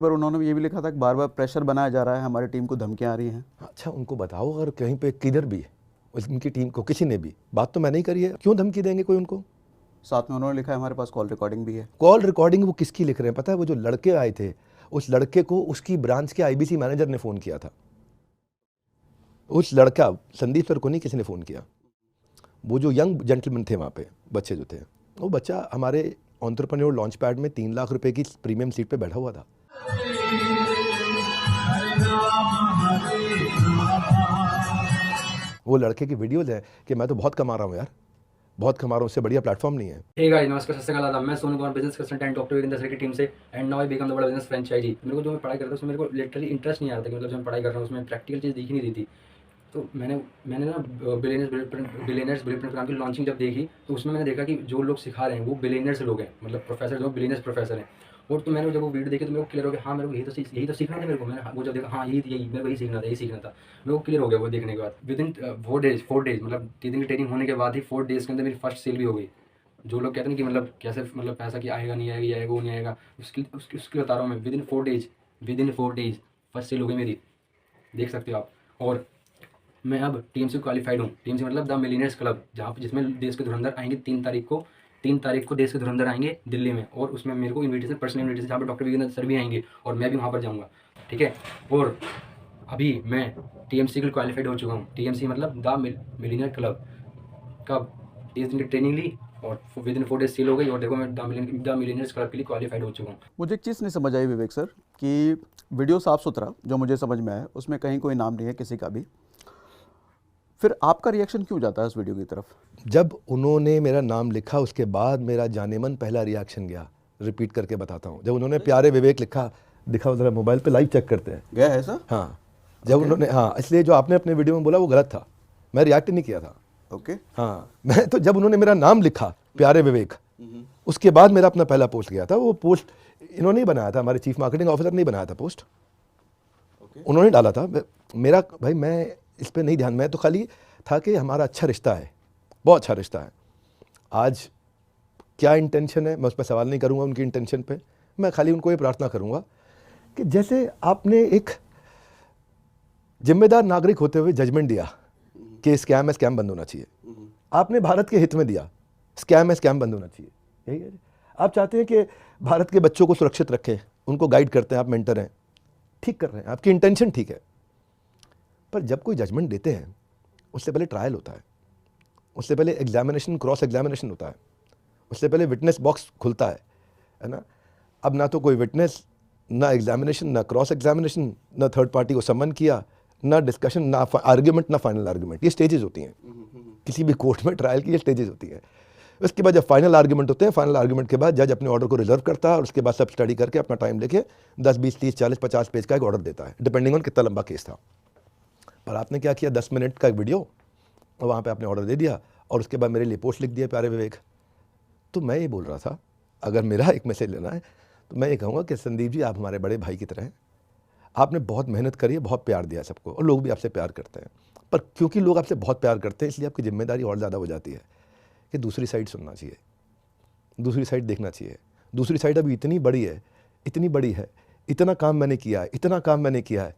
पर उन्होंने ये भी लिखा था कि बार बार प्रेशर बनाया जा रहा है, हमारी टीम को धमकियां आ रही हैं। अच्छा, उनको बताओ अगर कहीं पे किधर भी उनकी टीम को किसी ने भी बात तो मैंने ही करी है, क्यों धमकी देंगे कोई उनको। साथ में उन्होंने लिखा है हमारे पास कॉल रिकॉर्डिंग भी है। कॉल रिकॉर्डिंग वो किसकी लिख रहे हैं पता है? वो जो लड़के आए थे, उस लड़के को उसकी ब्रांच के आईबीसी मैनेजर ने फ़ोन किया था। उस लड़का संदीप सर को नहीं, किसी ने फ़ोन किया। वो जो यंग जेंटलमैन थे वहाँ पे, बच्चे जो थे, वो बच्चा हमारे एंटरप्रेन्योर लॉन्च पैड में 3 लाख रुपए की प्रीमियम सीट पे बैठा हुआ था। वो लड़के की वीडियोज है कि मैं तो बहुत कमा रहा हूँ यार, बहुत कमा रहा हूँ, उससे बढ़िया प्लेटफॉर्म नहीं है। हे गाइस, नमस्कार, सत श्री अकाल, आदाब। मैं Sonu Kumar, business consultant doctor Virendra sir की टीम से, and now I become the बड़ा बिजनेस फ्रेंचाइजी। मेरे को जो मैं पढ़ाई करता था उसमें मेरे को लिटरली इंटरेस्ट नहीं आ रहा था कि मतलब जो मैं पढ़ाई कर रहा हूँ उसमें प्रैक्टिकल चीज़ दिख ही नहीं रही थी। तो मैंने ना बिलियनर्स ब्लूप्रिंट प्रोग्राम की लॉन्चिंग जब देखी तो उसमें मैंने देखा कि जो लोग सिखा रहे हैं वो बिलियनर्स लोग हैं, मतलब प्रोफेसर जो बिलियनर्स प्रोफेसर हैं। और तो मैंने जब वो वीडियो देखी तो मेरे को क्लियर हो गया, हाँ मेरे को यही तो सीखना था मेरे को। मैंने वो जब देखा, हाँ यही मेरे को यही सीखना था, यही सीखना था। मेरे को क्लियर हो गया वो देखने के बाद। विद इन 4 डेज मतलब 3 दिन की ट्रेनिंग होने के बाद ही 4 डेज के अंदर मेरी फर्स्ट सेल भी हो गई। जो लोग कहते हैं कि मतलब कैसे, मतलब पैसा कि आएगा नहीं आएगा, ये आएगा वो नहीं आएगा, उसकी बता रहा हूँ मैं। Within 4 days first sale हो गई मेरी, देख सकते हो आप। और मैं अब टीएमसी क्वालिफाइड हूँ। टीएमसी मतलब द मिलियनेयर्स क्लब, जहाँ जिसमें देश के धुरंधर आएंगे 3 तारीख को देश के धुरंधर आएंगे दिल्ली में। और उसमें मेरे को इन्विटेशन, पर्सनल इन्विटेशन, जहाँ पर डॉक्टर वीरेंद्र सर भी आएंगे और मैं भी वहाँ पर जाऊँगा, ठीक है। और अभी मैं टीएमसी के लिए क्वालिफाइड हो चुका हूँ। टीएमसी मतलब द मिलियनेयर क्लब का 30 दिन की ट्रेनिंग ली और विद इन 4 डेज सेल हो गई। और देखो मैं द मिलियनेयर्स क्लब के लिए क्वालिफाइड हो चुका हूँ। मुझे एक चीज़ नहीं समझ आई विवेक सर कि वीडियो साफ सुथरा जो मुझे समझ में आया, उसमें कहीं कोई नाम नहीं है किसी का भी, फिर आपका रिएक्शन क्यों जाता है उस वीडियो की तरफ? जब उन्होंने मेरा नाम लिखा उसके बाद मेरा जाने मन पहला रिएक्शन गया। रिपीट करके बताता हूँ, जब उन्होंने प्यारे विवेक लिखा, दिखा उधर मोबाइल पे लाइव चेक करते हैं, गया है सर? हाँ। जब उन्होंने, हाँ, इसलिए जो आपने अपने वीडियो में बोला वो गलत था, मैं रिएक्ट नहीं किया था। ओके। हाँ, मैं तो जब उन्होंने मेरा नाम लिखा प्यारे विवेक, उसके बाद मेरा अपना पहला पोस्ट गया था। वो पोस्ट इन्होंने ही बनाया था, हमारे चीफ मार्केटिंग ऑफिसर ने ही बनाया था पोस्ट, उन्होंने डाला था। मेरा भाई, मैं इस पर नहीं ध्यान, मैं तो खाली था कि हमारा अच्छा रिश्ता है, बहुत अच्छा रिश्ता है। आज क्या इंटेंशन है मैं उस पर सवाल नहीं करूंगा, उनकी इंटेंशन पे मैं खाली उनको ये प्रार्थना करूंगा कि जैसे आपने एक जिम्मेदार नागरिक होते हुए जजमेंट दिया कि स्कैम है, स्कैम बंद होना चाहिए, आपने भारत के हित में दिया, स्कैम है, स्कैम बंद होना चाहिए, यही है। आप चाहते हैं कि भारत के बच्चों को सुरक्षित रखें, उनको गाइड करते हैं, आप मेंटर हैं, ठीक कर रहे हैं, आपकी इंटेंशन ठीक है। पर जब कोई जजमेंट देते हैं उससे पहले ट्रायल होता है, उससे पहले एग्जामिनेशन, क्रॉस एग्जामिनेशन होता है, उससे पहले विटनेस बॉक्स खुलता है ना। अब ना तो कोई विटनेस, ना एग्जामिनेशन, ना क्रॉस एग्जामिनेशन, ना थर्ड पार्टी को सम्मन किया, ना डिस्कशन, ना आर्ग्यूमेंट, ना फाइनल आर्ग्यूमेंट। ये स्टेजेस होती हैं किसी भी कोर्ट में, ट्रायल की ये स्टेजेस होती हैं। उसके बाद जब फाइनल आर्ग्यूमेंट होते हैं, फाइनल आर्ग्यूमेंट के बाद जज अपने ऑर्डर को रिजर्व करता है और उसके बाद सब स्टडी करके अपना टाइम लेके 10, 20, 30, 40, 50 पेज का एक ऑर्डर देता है, डिपेंडिंग ऑन कितना लंबा केस था। पर आपने क्या किया, 10 मिनट का एक वीडियो और वहाँ पे आपने ऑर्डर दे दिया और उसके बाद मेरे लिए पोस्ट लिख दिया प्यारे विवेक। तो मैं ये बोल रहा था, अगर मेरा एक मैसेज लेना है तो मैं ये कहूँगा कि संदीप जी, आप हमारे बड़े भाई की तरह हैं, आपने बहुत मेहनत करी है, बहुत प्यार दिया सबको, और लोग भी आपसे प्यार करते हैं। पर क्योंकि लोग आपसे बहुत प्यार करते हैं इसलिए आपकी जिम्मेदारी और ज़्यादा हो जाती है कि दूसरी साइड सुनना चाहिए, दूसरी साइड देखना चाहिए। दूसरी साइड अभी इतनी बड़ी है, इतनी बड़ी है, इतना काम मैंने किया है, इतना काम मैंने किया है,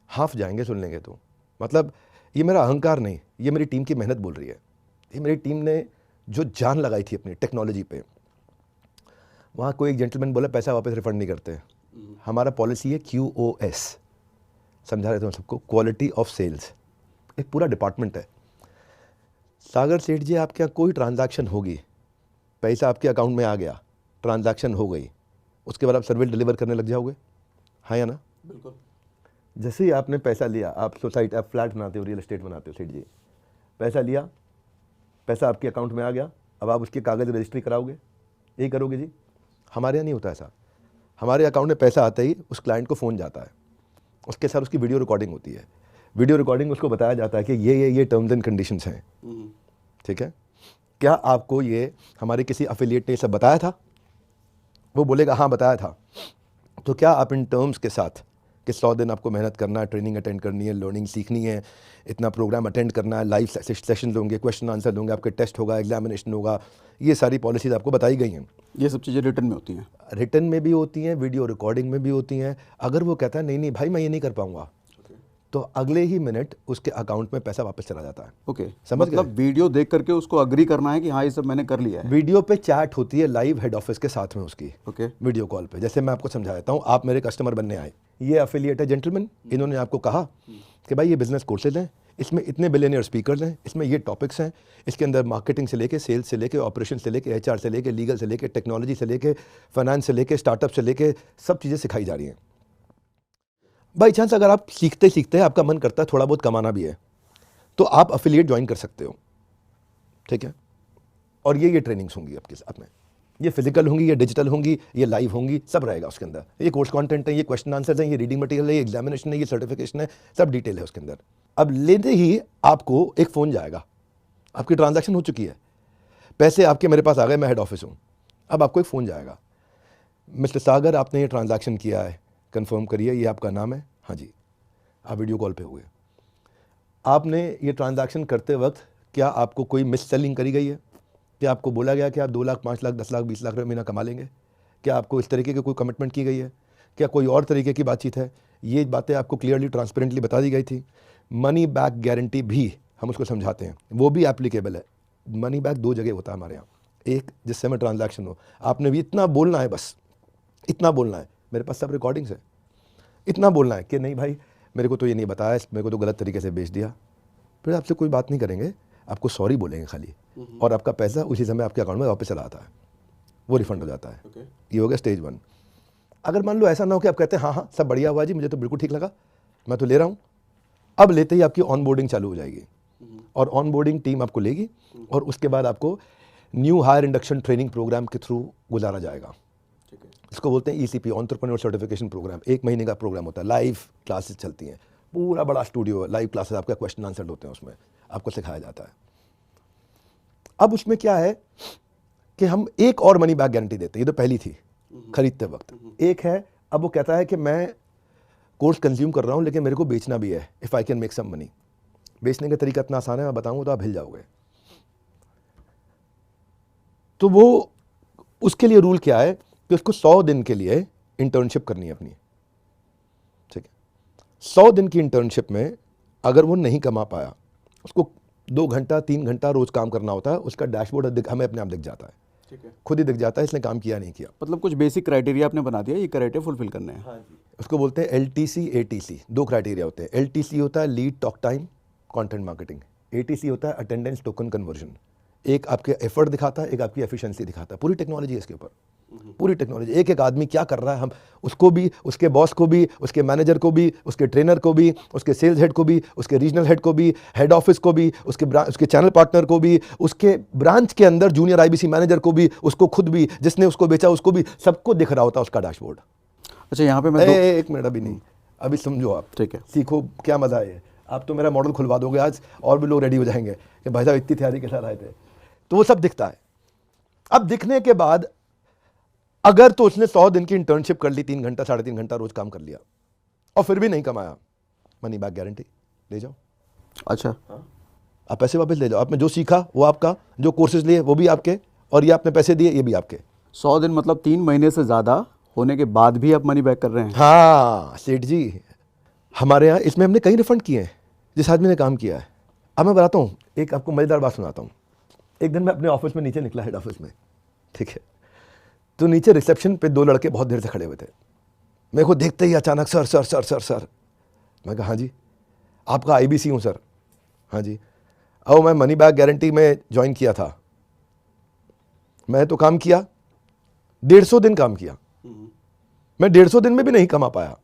हाफ जाएंगे सुन लेंगे तो। मतलब ये मेरा अहंकार नहीं, ये मेरी टीम की मेहनत बोल रही है। ये मेरी टीम ने जो जान लगाई थी अपनी टेक्नोलॉजी पे। वहाँ कोई एक जेंटलमैन बोला पैसा वापस रिफंड नहीं करते, हमारा पॉलिसी है QoS, समझा रहे थे हम सबको, क्वालिटी ऑफ सेल्स। एक पूरा डिपार्टमेंट है। सागर सेठ जी, आपके यहाँ कोई ट्रांजैक्शन होगी, पैसा आपके अकाउंट में आ गया, ट्रांजैक्शन हो गई, उसके बाद आप सर्विस डिलीवर करने लग जाओगे, हाँ या ना? बिल्कुल। जैसे ही आपने पैसा लिया, आप सोसाइटी, आप फ्लैट बनाते हो, रियल एस्टेट बनाते हो सेठ जी, पैसा लिया, पैसा आपके अकाउंट में आ गया, अब आप उसके कागज़ रजिस्ट्री कराओगे, यही करोगे जी। हमारे यहाँ नहीं होता ऐसा। हमारे अकाउंट में पैसा आते ही उस क्लाइंट को फ़ोन जाता है, उसके साथ उसकी वीडियो रिकॉर्डिंग होती है। वीडियो रिकॉर्डिंग उसको बताया जाता है कि ये टर्म्स एंड कंडीशंस हैं, ठीक है। क्या आपको ये हमारे किसी अफिलिएट ने सब बताया था? वो बोलेगा हाँ बताया था। तो क्या आप इन टर्म्स के साथ कि 100 दिन आपको मेहनत करना है, ट्रेनिंग अटेंड करनी है, लर्निंग सीखनी है, इतना प्रोग्राम अटेंड करना है, लाइव सेशंस होंगे, क्वेश्चन आंसर होंगे, आपके टेस्ट होगा, एग्जामिनेशन होगा, ये सारी पॉलिसीज़ आपको बताई गई हैं। ये सब चीज़ें रिटर्न में होती हैं? रिटर्न में भी होती हैं, वीडियो रिकॉर्डिंग में भी होती हैं। अगर वो कहता है नहीं नहीं भाई मैं ये नहीं कर पाऊंगा, तो अगले ही मिनट उसके अकाउंट में पैसा वापस चला जाता है। ओके, समझ मतलब वीडियो देख करके उसको अग्री करना है कि हाँ ये सब मैंने कर लिया है। वीडियो पे चैट होती है लाइव हेड ऑफिस के साथ में उसकी, ओके, वीडियो कॉल पे। जैसे मैं आपको समझा देता हूँ, आप मेरे कस्टमर बनने आए, ये एफिलिएट है जेंटलमैन, इन्होंने आपको कहा कि भाई ये बिजनेस कोर्सेज हैं, इसमें इतने बिलियनियर स्पीकर्स हैं, इसमें ये टॉपिक्स हैं, इसके अंदर मार्केटिंग से लेके, सेल्स से लेके, ऑपरेशन से लेके, एचआर से लेके, लीगल से लेके, टेक्नोलॉजी से लेके, फाइनेंस से लेके, स्टार्टअप से लेके, सब चीज़ें सिखाई जा रही हैं। बाई चांस अगर आप सीखते सीखते आपका मन करता है थोड़ा बहुत कमाना भी है, तो आप अफिलिएट ज्वाइन कर सकते हो, ठीक है। और ये ट्रेनिंग्स होंगी आपके साथ में, ये फिजिकल होंगी, ये डिजिटल होंगी, ये लाइव होंगी, सब रहेगा उसके अंदर। ये कोर्स कंटेंट है, ये क्वेश्चन आंसर है, ये रीडिंग मटेरियल है, ये एग्जामिनेशन है, ये सर्टिफिकेशन है, सब डिटेल है उसके अंदर। अब लेते ही आपको एक फ़ोन जाएगा, आपकी ट्रांजैक्शन हो चुकी है, पैसे आपके मेरे पास आ गए, मैं हेड ऑफिस हूँ, अब आपको एक फ़ोन जाएगा, मिस्टर सागर आपने ये ट्रांजैक्शन किया है, कंफर्म करिए, ये आपका नाम है, हाँ जी, आप वीडियो कॉल पे हुए। आपने ये ट्रांजैक्शन करते वक्त क्या आपको कोई मिस सेलिंग करी गई है? क्या आपको बोला गया कि आप 2 लाख, 5 लाख, 10 लाख, 20 लाख रुपये महीना कमा लेंगे? क्या आपको इस तरीके की कोई कमिटमेंट की गई है? क्या कोई और तरीके की बातचीत है? ये बातें आपको क्लियरली ट्रांसपेरेंटली बता दी गई थी। मनी बैक गारंटी भी हम उसको समझाते हैं, वो भी एप्लीकेबल है। मनी बैक 2 जगह होता है हमारे यहाँ, एक जिससे में ट्रांजैक्शन हो, आपने भी इतना बोलना है, बस इतना बोलना है, मेरे पास सब रिकॉर्डिंग्स है, इतना बोलना है कि नहीं भाई मेरे को तो ये नहीं बताया, मेरे को तो गलत तरीके से बेच दिया, फिर आपसे कोई बात नहीं करेंगे, आपको सॉरी बोलेंगे खाली, और आपका पैसा उसी समय आपके अकाउंट में वापस चला आता है, वो रिफंड हो जाता है। ये हो गया स्टेज 1। अगर मान लो ऐसा ना हो कि आप कहते हैं हाँ हाँ सब बढ़िया हुआ जी, मुझे तो बिल्कुल ठीक लगा, मैं तो ले रहा हूँ, अब लेते ही आपकी ऑन बोर्डिंग चालू हो जाएगी, और ऑन बोर्डिंग टीम आपको लेगी, और उसके बाद आपको new hire induction training program के थ्रू गुजारा जाएगा। इसको बोलते हैं ECP, एंटरप्रेन्योर सर्टिफिकेशन प्रोग्राम। 1 महीने का प्रोग्राम होता है, लाइव क्लासेस चलती हैं, पूरा बड़ा स्टूडियो है, लाइव क्लासेस, आपका क्वेश्चन आंसर होते हैं, उसमें आपको सिखाया जाता है। अब उसमें क्या है कि हम एक और मनी बैक गारंटी देते हैं, ये तो पहली थी खरीदते वक्त। एक है, अब वो कहता है कि मैं कोर्स कंज्यूम कर रहा हूँ लेकिन मेरे को बेचना भी है, if I can make some money. बेचने का तरीका इतना आसान है, मैं बताऊँगा तो आप हिल जाओगे। तो वो उसके लिए रूल क्या है कि उसको 100 दिन के लिए इंटर्नशिप करनी है अपनी, ठीक है। 100 दिन की इंटर्नशिप में अगर वो नहीं कमा पाया, उसको 2 घंटा 3 घंटा रोज काम करना होता है, उसका डैशबोर्ड हमें अपने आप दिख जाता है, ठीक है, खुद ही दिख जाता है, इसने काम किया नहीं किया। मतलब कुछ बेसिक क्राइटेरिया आपने बना दिया, ये क्राइटेरिया फुलफिल करने हैं। हाँ जी। उसको बोलते हैं LTC ATC, 2 क्राइटेरिया होते हैं। LTC होता है lead talk time content marketing, ATC होता है अटेंडेंस टोकन कन्वर्जन। एक आपके एफर्ट दिखाता है, एक आपकी एफिशिएंसी दिखाता है। पूरी टेक्नोलॉजी है इसके ऊपर, पूरी टेक्नोलॉजी। एक एक आदमी क्या कर रहा है, हम उसको भी, उसके बॉस को भी, उसके मैनेजर को भी, उसके ट्रेनर को भी, उसके सेल्स हेड को भी, उसके रीजनल हेड को भी, हेड ऑफिस को भी, उसके चैनल पार्टनर को भी, उसके ब्रांच के अंदर जूनियर IBC मैनेजर को भी, उसको खुद भी, जिसने उसको बेचा उसको भी, सबको दिख रहा होता है उसका डैशबोर्ड। अच्छा, यहाँ पे मैं एक मिनट, अभी नहीं, अभी समझो आप, ठीक है, सीखो क्या मजा है। आप तो मेरा मॉडल खुलवा दोगे आज, और भी लोग रेडी हो जाएंगे कि भाई साहब इतनी तैयारी के साथ आए थे। तो वो सब दिखता है। अब दिखने के बाद अगर तो उसने 100 दिन की इंटर्नशिप कर ली, 3 घंटा 3.5 घंटा रोज काम कर लिया, और फिर भी नहीं कमाया, मनी बैक गारंटी ले जाओ। अच्छा, आप पैसे वापस ले जाओ। आपने जो सीखा वो आपका, जो कोर्सेज लिए वो भी आपके, और ये आपने पैसे दिए ये भी आपके। 100 दिन मतलब 3 महीने से ज़्यादा होने के बाद भी आप मनी बैक कर रहे हैं? हाँ सेठ जी, हमारे यहाँ इसमें हमने कई रिफंड किए हैं जिस आदमी ने काम किया है। अब मैं बताता हूँ, एक आपको मज़ेदार बात सुनाता हूँ। एक दिन मैं अपने ऑफिस में नीचे निकला, हेड ऑफिस में, ठीक है, तो नीचे रिसेप्शन पे 2 लड़के बहुत देर से खड़े हुए थे। मेरे को देखते ही अचानक sir sir sir sir sir, मैं कहा हाँ जी, आपका IBC हूँ सर। हाँ जी, अब मैं मनी बैक गारंटी में ज्वाइन किया था, मैं तो काम किया 150 दिन काम किया, मैं 150 दिन में भी नहीं कमा पाया,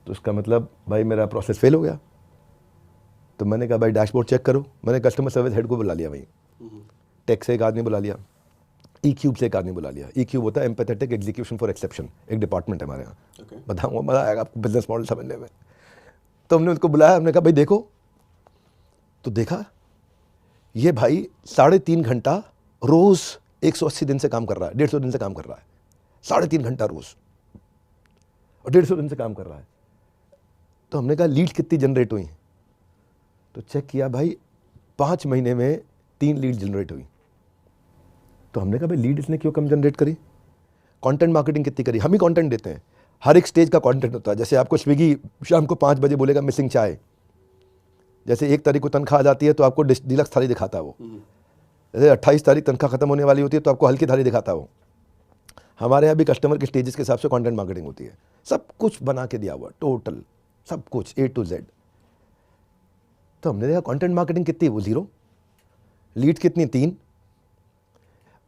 तो उसका मतलब भाई मेरा प्रोसेस फेल हो गया। तो मैंने कहा भाई डैशबोर्ड चेक करो। मैंने कस्टमर सर्विस हेड को बुला लिया, भाई टेक से एक आदमी बुला लिया, EQ से एक आदमी बुला लिया। EQ होता है एम्पैथेटिक एग्जीक्यूशन फॉर एक्सेप्शन, एक डिपार्टमेंट है हमारे यहाँ। बताऊँगा, मज़ा आएगा आपको बिजनेस मॉडल समझने में। तो हमने उसको बुलाया, हमने कहा भाई देखो, तो देखा ये भाई 3.5 घंटा रोज 180 दिन से काम कर रहा है, 150 दिन से काम कर रहा है, 3.5 घंटा रोज। और 150 दिन से काम कर रहा है। तो हमने कहा लीड कितनी जनरेट हुई? तो चेक किया भाई 5 महीने में 3 लीड जनरेट हुई। तो हमने कहा भाई लीड इसने क्यों कम जनरेट करी? कंटेंट मार्केटिंग कितनी करी? हम ही कंटेंट देते हैं, हर एक स्टेज का कंटेंट होता है। जैसे आपको स्विगी शाम को 5 बजे बोलेगा मिसिंग चाय, जैसे 1 तारीख को तनख्वाह आ जाती है तो आपको डिलक्स थाली दिखाता है वो, जैसे 28 तारीख तनख्वाह खत्म होने वाली होती है तो आपको हल्की थाली दिखाता है वो। हमारे यहाँ भी कस्टमर के स्टेजेस के हिसाब से कंटेंट मार्केटिंग होती है, सब कुछ बना के दिया हुआ, टोटल सब कुछ A to Z। तो हमने देखा कंटेंट मार्केटिंग कितनी, वो 0, लीड कितनी 3।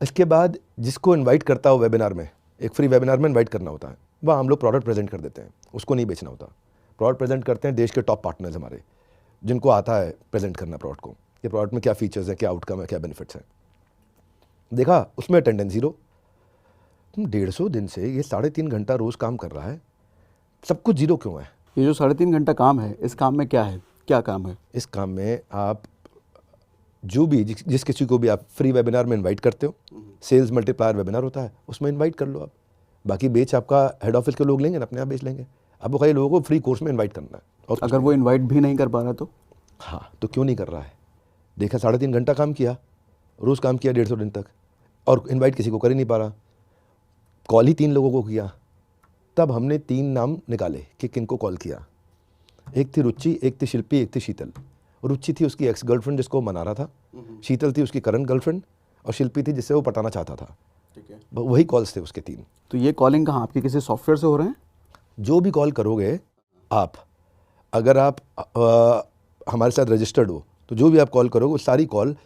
इसके बाद जिसको इनवाइट करता हो वेबिनार में, एक फ्री वेबिनार में इनवाइट करना होता है, वहाँ हम लोग प्रोडक्ट प्रेजेंट कर देते हैं, उसको नहीं बेचना होता। प्रोडक्ट प्रेजेंट करते हैं देश के टॉप पार्टनर्स हमारे, जिनको आता है प्रेजेंट करना प्रोडक्ट को, ये प्रोडक्ट में क्या फीचर्स हैं, क्या आउटकम है, क्या बेनिफिट्स हैं। देखा उसमें अटेंडेंस 0। तुम 150 दिन से ये 3.5 घंटा रोज़ काम कर रहा है, सब कुछ 0 क्यों है? ये जो 3.5 घंटा काम है, इस काम में क्या है, क्या काम है? इस काम में आप जो भी जिस किसी को भी आप फ्री वेबिनार में इनवाइट करते हो, सेल्स मल्टीप्लायर वेबिनार होता है, उसमें इनवाइट कर लो आप। बाकी बेच आपका हेड ऑफिस के लोग लेंगे ना, अपने आप बेच लेंगे। आपको खाली लोगों को फ्री कोर्स में इनवाइट करना है। और अगर वो इनवाइट भी नहीं कर पा रहा तो? हाँ, तो क्यों नहीं कर रहा है? देखा 3.5 घंटा काम किया, रोज़ काम किया 150 दिन तक, और इनवाइट किसी को कर ही नहीं पा रहा। कॉल ही 3 लोगों को किया। तब हमने 3 नाम निकाले कि किनको कॉल किया। एक थी रुचि, एक थी शिल्पी, एक थी शीतल। रुचि थी उसकी एक्स गर्लफ्रेंड जिसको वो मना रहा था, शीतल थी उसकी करंट गर्लफ्रेंड, और शिल्पी थी जिससे वो पटाना चाहता था। ठीक है। वही कॉल्स थे उसके 3। तो ये कॉलिंग कहाँ, आपके किसी सॉफ्टवेयर से हो रहे हैं? जो भी कॉल करोगे आप, अगर आप हमारे साथ रजिस्टर्ड हो, तो जो भी आप कॉल करोगे वो सारी कॉल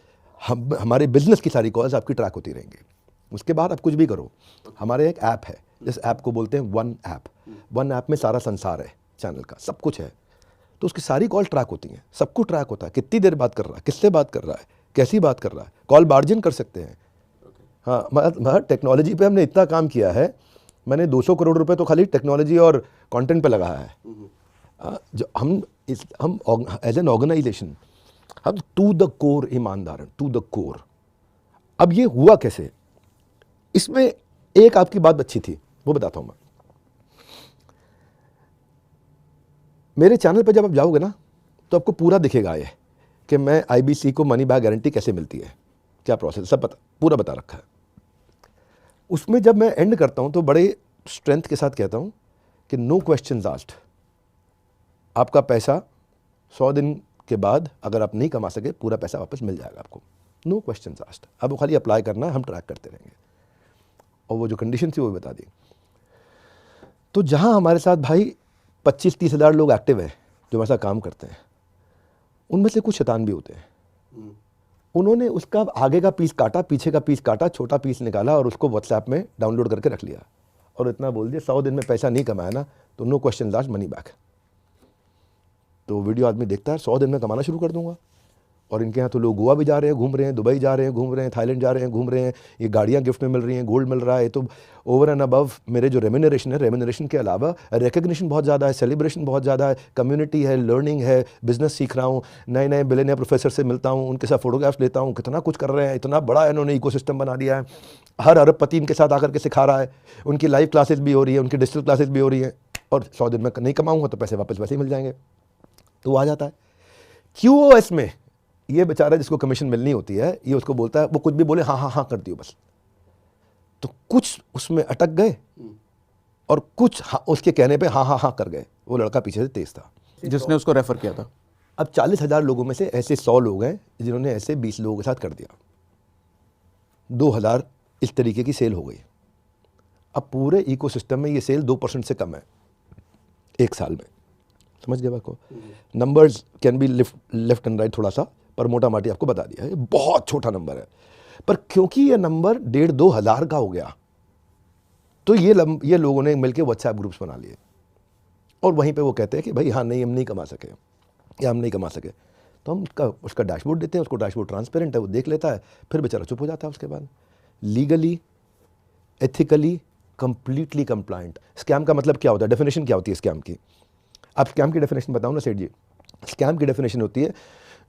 हमारे बिजनेस की सारी कॉल्स आपकी ट्रैक होती रहेंगी। उसके बाद आप कुछ भी करो, हमारे एक ऐप है, जिस ऐप को बोलते हैं वन ऐप। वन ऐप में सारा संसार है, चैनल का सब कुछ है। तो उसकी सारी कॉल ट्रैक होती हैं, सब कुछ ट्रैक होता है, कितनी देर बात कर रहा है, किससे बात कर रहा है, कैसी बात कर रहा है, कॉल मार्जिन कर सकते हैं। हाँ, मतलब टेक्नोलॉजी पे हमने इतना काम किया है, मैंने 200 करोड़ रुपए तो खाली टेक्नोलॉजी और कंटेंट पे लगाया है। जो हम एज एन ऑर्गेनाइजेशन हम टू द कोर ईमानदार हैं, टू द कोर। अब ये हुआ कैसे? इसमें एक आपकी बात अच्छी थी, वो बताता हूँ मैं। मेरे चैनल पे जब आप जाओगे ना, तो आपको पूरा दिखेगा ये कि मैं IBC को मनी बैक गारंटी कैसे मिलती है, क्या प्रोसेस, सब पूरा बता रखा है। उसमें जब मैं एंड करता हूं तो बड़े स्ट्रेंथ के साथ कहता हूं कि नो क्वेश्चंस आस्क्ड। आपका पैसा 100 दिन के बाद अगर आप नहीं कमा सके, पूरा पैसा वापस मिल जाएगा आपको, नो क्वेश्चंस आस्क्ड। अब वो खाली अप्लाई करना है, हम ट्रैक करते रहेंगे। और वो जो कंडीशन थी वो भी बता दी। तो जहां हमारे साथ भाई 25-30 हज़ार लोग एक्टिव है जो हमारे साथ काम करते हैं, उनमें से कुछ शैतान भी होते हैं। उन्होंने उसका आगे का पीस काटा, पीछे का पीस काटा, छोटा पीस निकाला और उसको व्हाट्सएप में डाउनलोड करके रख लिया और इतना बोल दिया 100 दिन में पैसा नहीं कमाया ना तो no question asked, money back. तो वीडियो आदमी देखता है, 100 दिन में कमाना शुरू कर दूंगा। और इनके यहाँ तो लोग गोवा भी जा रहे हैं, घूम रहे हैं, दुबई जा रहे हैं, घूम रहे हैं, थाईलैंड जा रहे हैं, घूम रहे हैं, ये गाड़ियाँ गिफ्ट में मिल रही हैं, गोल्ड मिल रहा है। तो ओवर एंड अबव मेरे जो रेम्यूनरेशन है, रेम्यूनरेशन के अलावा रिकग्निशन बहुत ज़्यादा है, सेलिब्रेशन बहुत ज़्यादा है, कम्युनिटी है, लर्निंग है, बिजनेस सीख रहा हूँ, नए नए बिलियनियर प्रोफेसर से मिलता हूँ, उनके साथ फोटोग्राफ्स लेता हूँ, कितना कुछ कर रहे हैं, इतना बड़ा इन्होंने इकोसिस्टम बना दिया है। हर अरबपति इनके साथ आकर के सिखा रहा है, उनकी लाइव क्लासेस भी हो रही है, उनकी डिजिटल क्लासेस भी हो रही हैं। और 100 दिन में नहीं कमाऊँगा तो पैसे वापस वैसे ही मिल जाएंगे। तो वो आ जाता है। QoS में ये बेचारा जिसको कमीशन मिलनी होती है, ये उसको बोलता है, वो कुछ भी बोले हाँ हाँ हाँ कर दियो बस। तो कुछ उसमें अटक गए और कुछ उसके कहने पे हाँ हाँ हाँ कर गए। वो लड़का पीछे से तेज था जिसने उसको रेफर किया था। अब 40,000 लोगों में से ऐसे 100 लोग हैं जिन्होंने ऐसे 20 लोगों के साथ कर दिया। 2000 इस तरीके की सेल हो गई। अब पूरे इकोसिस्टम में ये सेल 2% से कम है 1 साल में। समझ गए बात को? Numbers can be left and right थोड़ा सा, पर मोटा माटी आपको बता दिया है, बहुत छोटा नंबर है। पर क्योंकि ये नंबर 1,500-2 हज़ार का हो गया, तो ये लोगों ने मिलकर व्हाट्सएप ग्रुप्स बना लिए और वहीं पे वो कहते हैं कि भाई हाँ नहीं हम नहीं कमा सके या हम नहीं कमा सके। तो हम उसका डैशबोर्ड देते हैं, उसको डैशबोर्ड ट्रांसपेरेंट है, वो देख लेता है, फिर बेचारा चुप हो जाता है। उसके बाद legally, ethically, completely compliant. Scam का मतलब क्या होता है? डेफिनेशन क्या होती है स्कैम की? आप स्कैम की डेफिनेशन बताओ ना सेठ जी। स्कैम की डेफिनेशन होती है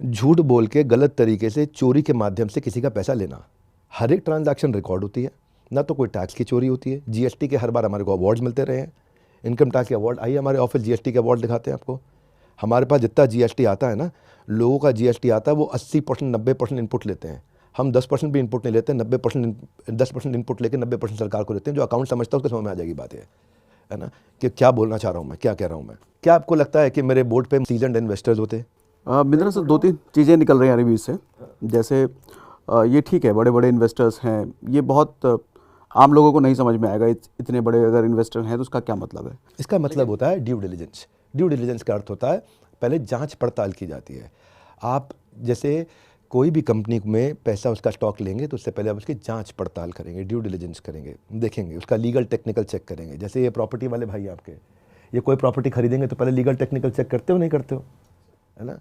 झूठ बोल के गलत तरीके से चोरी के माध्यम से किसी का पैसा लेना। हर एक ट्रांजैक्शन रिकॉर्ड होती है, ना तो कोई टैक्स की चोरी होती है। GST के हर बार हमारे को अवार्ड्स मिलते रहे हैं, इनकम टैक्स के अवार्ड, आइए हमारे ऑफिस जीएसटी के अवार्ड दिखाते हैं आपको। हमारे पास जितना जीएसटी आता है ना, लोगों का जीएसटी आता है वो 80% 90% इनपुट लेते हैं। हम 10% भी इनपुट नहीं लेते, 10% इनपुट लेके 90% सरकार को देते हैं। जो अकाउंट समझता है उसको समझ में आ जाएगी बात है ना, कि क्या बोलना चाह रहा हूँ मैं, क्या कह रहा हूँ मैं। क्या आपको लगता है कि मेरे बोर्ड पे सीजन्ड इन्वेस्टर्स होते? बिंद्रा सर, 2-3 चीज़ें निकल रही हैं रिव्यू से। जैसे ये ठीक है, बड़े बड़े इन्वेस्टर्स हैं, ये बहुत आम लोगों को नहीं समझ में आएगा। इतने बड़े अगर इन्वेस्टर हैं तो उसका क्या मतलब है? इसका मतलब होता है ड्यू डिलिजेंस। ड्यू डिलिजेंस का अर्थ होता है पहले जांच पड़ताल की जाती है। आप जैसे कोई भी कंपनी में पैसा उसका स्टॉक लेंगे तो उससे पहले आप उसकी जांच पड़ताल करेंगे, ड्यू डिलिजेंस करेंगे, देखेंगे, उसका लीगल टेक्निकल चेक करेंगे। जैसे ये प्रॉपर्टी वाले भाई आपके, ये कोई प्रॉपर्टी खरीदेंगे तो पहले लीगल टेक्निकल चेक करते हो नहीं करते हो, है ना?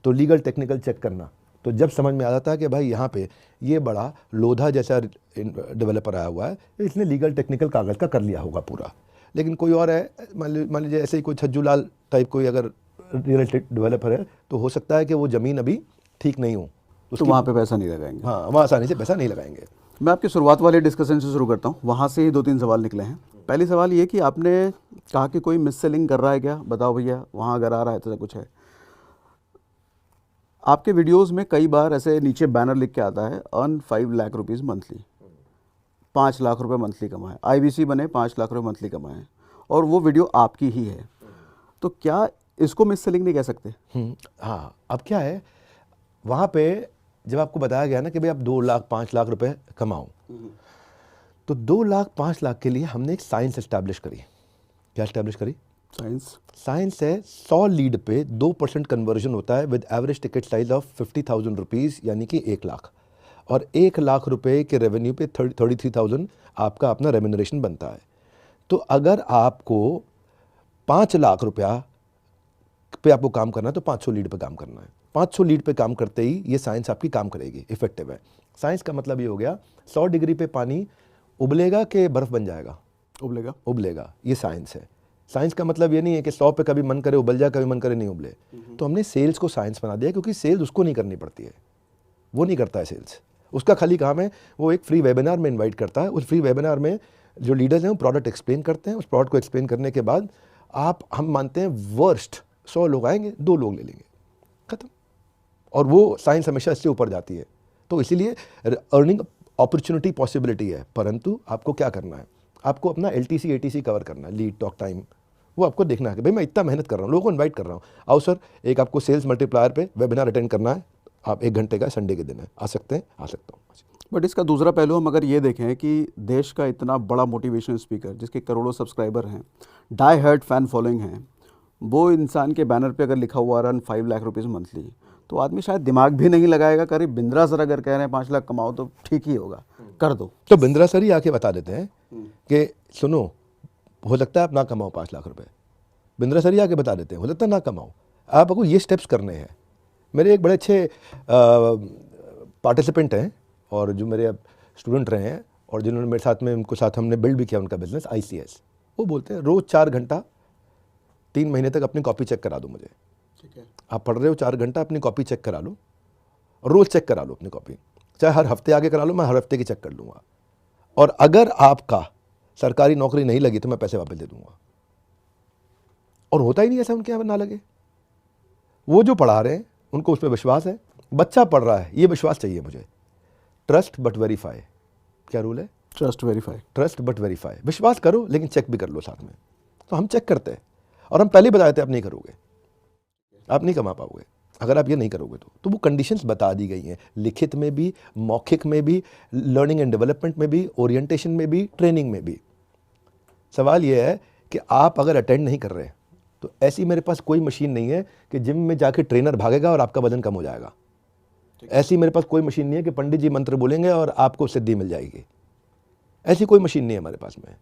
तो लीगल टेक्निकल चेक करना, तो जब समझ में आ जाता है कि भाई यहाँ पे ये बड़ा लोधा जैसा डेवलपर आया हुआ है, इसने लीगल टेक्निकल कागज़ का कर लिया होगा पूरा। लेकिन कोई और है, मान लीजिए ऐसे ही कोई छज्जू लाल टाइप कोई अगर रियल एस्टेट डेवलपर है, तो हो सकता है कि वो ज़मीन अभी ठीक नहीं हो, तो वहाँ पे पैसा नहीं लगाएंगे। हाँ, वहाँ आसानी से पैसा नहीं लगाएंगे। मैं आपकी शुरुआत वाले डिस्कशन से शुरू करता हूँ, वहाँ से ही 2-3 सवाल निकले हैं। पहली सवाल ये कि आपने कहा कि कोई मिस सेलिंग कर रहा है क्या, बताओ भैया, वहाँ अगर आ रहा है तो कुछ है। आपके वीडियोस में कई बार ऐसे नीचे बैनर लिख के आता है, earn 5 lakh rupees monthly, 5 lakh रुपए मंथली कमाएं, IBC बने 5 लाख रुपए मंथली कमाएं, और वो वीडियो आपकी ही है। तो क्या इसको मिस सेलिंग नहीं कह सकते? हाँ, अब क्या है, वहाँ पे जब आपको बताया गया ना कि भाई आप 2 लाख 5 लाख रुपए कमाओ, तो 2 लाख 5 लाख के लिए हमने एक साइंस एस्टैब्लिश करी। क्या एस्टैब्लिश करी? साइंस है 100 लीड पे 2% कन्वर्जन होता है with average ticket size of 50,000 rupees, यानी कि 1 लाख, और 1 लाख रुपए के रेवेन्यू पे 33,000 आपका अपना रेम्यूनरेशन बनता है। तो अगर आपको 5 लाख रुपया पे आपको काम करना है तो 500 लीड पे काम करना है। 500 लीड पे काम करते ही ये साइंस आपकी काम करेगी, इफेक्टिव है। साइंस का मतलब ये हो गया 100 डिग्री पे पानी उबलेगा कि बर्फ़ बन जाएगा? उबलेगा, ये साइंस है। साइंस का मतलब ये नहीं है कि 100 पे कभी मन करे उबल जाए, कभी मन करे नहीं उबले। तो हमने सेल्स को साइंस बना दिया, क्योंकि सेल्स उसको नहीं करनी पड़ती है, वो नहीं करता है सेल्स। उसका खाली काम है, वो एक फ्री वेबिनार में इन्वाइट करता है। उस फ्री वेबिनार में जो लीडर्स हैं वो प्रोडक्ट एक्सप्लेन करते हैं। उस प्रोडक्ट को एक्सप्लेन करने के बाद हम मानते हैं वर्स्ट 100 लोग आएंगे, 2 लोग ले लेंगे, खत्म। और वो साइंस हमेशा इससे ऊपर जाती है। तो इसीलिए अर्निंग अपॉर्चुनिटी पॉसिबिलिटी है, परंतु आपको क्या करना है, आपको अपना LTC ATC कवर करना है, लीड टॉक टाइम, वो आपको देखना है कि भाई मैं इतना मेहनत कर रहा हूँ, लोगों को इनवाइट कर रहा हूँ, आओ सर, एक आपको सेल्स मल्टीप्लायर पे वेबिनार अटेंड करना है, आप 1 घंटे का, संडे के दिन है, आ सकते हैं? आ सकता हूँ। बट इसका दूसरा पहलू हम अगर ये देखें कि देश का इतना बड़ा मोटिवेशन स्पीकर जिसके करोड़ों सब्सक्राइबर हैं, डाई हार्ड फैन फॉलोइंग हैं, वो इंसान के बैनर पे अगर लिखा हुआ रन 5 लाख रुपीज़ मंथली, तो आदमी शायद दिमाग भी नहीं लगाएगा, करीब बिंद्रा सर अगर कह रहे हैं 5 लाख कमाओ तो ठीक ही होगा, कर दो। तो बिंद्रा सर ही आके बता देते हैं कि सुनो, हो सकता है आप ना कमाओ 5 लाख रुपए। बिंद्रा सर ही आके बता देते हैं हो सकता है ना कमाओ, आपको ये स्टेप्स करने हैं। मेरे एक बड़े अच्छे पार्टिसिपेंट हैं और जो मेरे स्टूडेंट रहे हैं और जिन्होंने मेरे साथ में, उनको साथ हमने बिल्ड भी किया उनका बिजनेस, ICS। वो बोलते हैं रोज़ 4 घंटा 3 महीने तक अपनी कॉपी चेक करा दो मुझे। ठीक है, आप पढ़ रहे हो 4 घंटा, अपनी कॉपी चेक करा लो, रोज़ चेक करा लो अपनी कॉपी, चाहे हर हफ्ते आगे करा लो, मैं हर हफ्ते की चेक कर लूँगा। और अगर आपका सरकारी नौकरी नहीं लगी तो मैं पैसे वापस दे दूँगा। और होता ही नहीं ऐसा उनके यहाँ ना लगे। वो जो पढ़ा रहे हैं उनको उस पर विश्वास है, बच्चा पढ़ रहा है, ये विश्वास चाहिए मुझे। ट्रस्ट बट वेरीफाई, क्या रूल है? Trust but verify. विश्वास करो लेकिन चेक भी कर लो साथ में। तो हम चेक करते हैं और हम पहले बताए थे आप नहीं करोगे, आप नहीं कमा पाओगे अगर आप ये नहीं करोगे। तो वो कंडीशंस बता दी गई हैं, लिखित में भी, मौखिक में भी, लर्निंग एंड डेवलपमेंट में भी, ओरिएंटेशन में भी, ट्रेनिंग में भी। सवाल ये है कि आप अगर अटेंड नहीं कर रहे तो ऐसी मेरे पास कोई मशीन नहीं है कि जिम में जाके ट्रेनर भागेगा और आपका वजन कम हो जाएगा। ऐसी मेरे पास कोई मशीन नहीं है कि पंडित जी मंत्र बोलेंगे और आपको सिद्धि मिल जाएगी। ऐसी कोई मशीन नहीं है हमारे पास में,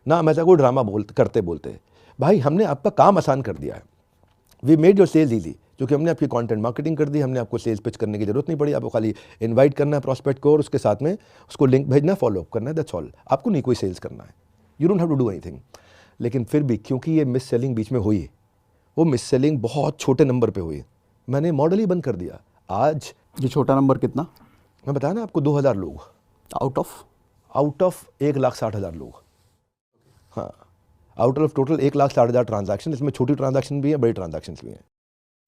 ना हम ऐसा कोई ड्रामा करते बोलते। भाई हमने आपका काम आसान कर दिया है, we made your sales easy, क्योंकि हमने आपकी कंटेंट मार्केटिंग कर दी, हमने आपको सेल्स पिच करने की जरूरत नहीं पड़ी। आपको खाली इनवाइट करना है प्रॉस्पेक्ट को और उसके साथ में उसको लिंक भेजना, फॉलो अप करना है, दैट्स ऑल। आपको नहीं कोई सेल्स करना है, you don't have to do anything. लेकिन फिर भी क्योंकि ये मिस सेलिंग बीच में हुई, वो मिस सेलिंग बहुत छोटे नंबर पे हुई, मैंने मॉडल ही बंद कर दिया। आज ये छोटा नंबर कितना? मैं बताया ना आपको, 2000 लोग आउट ऑफ 1,60,000 लोग। हाँ, आउट ऑफ टोटल 1,60,000 ट्रांजैक्शन, इसमें छोटी ट्रांजैक्शन भी हैं, बड़ी ट्रांजैक्शन भी हैं।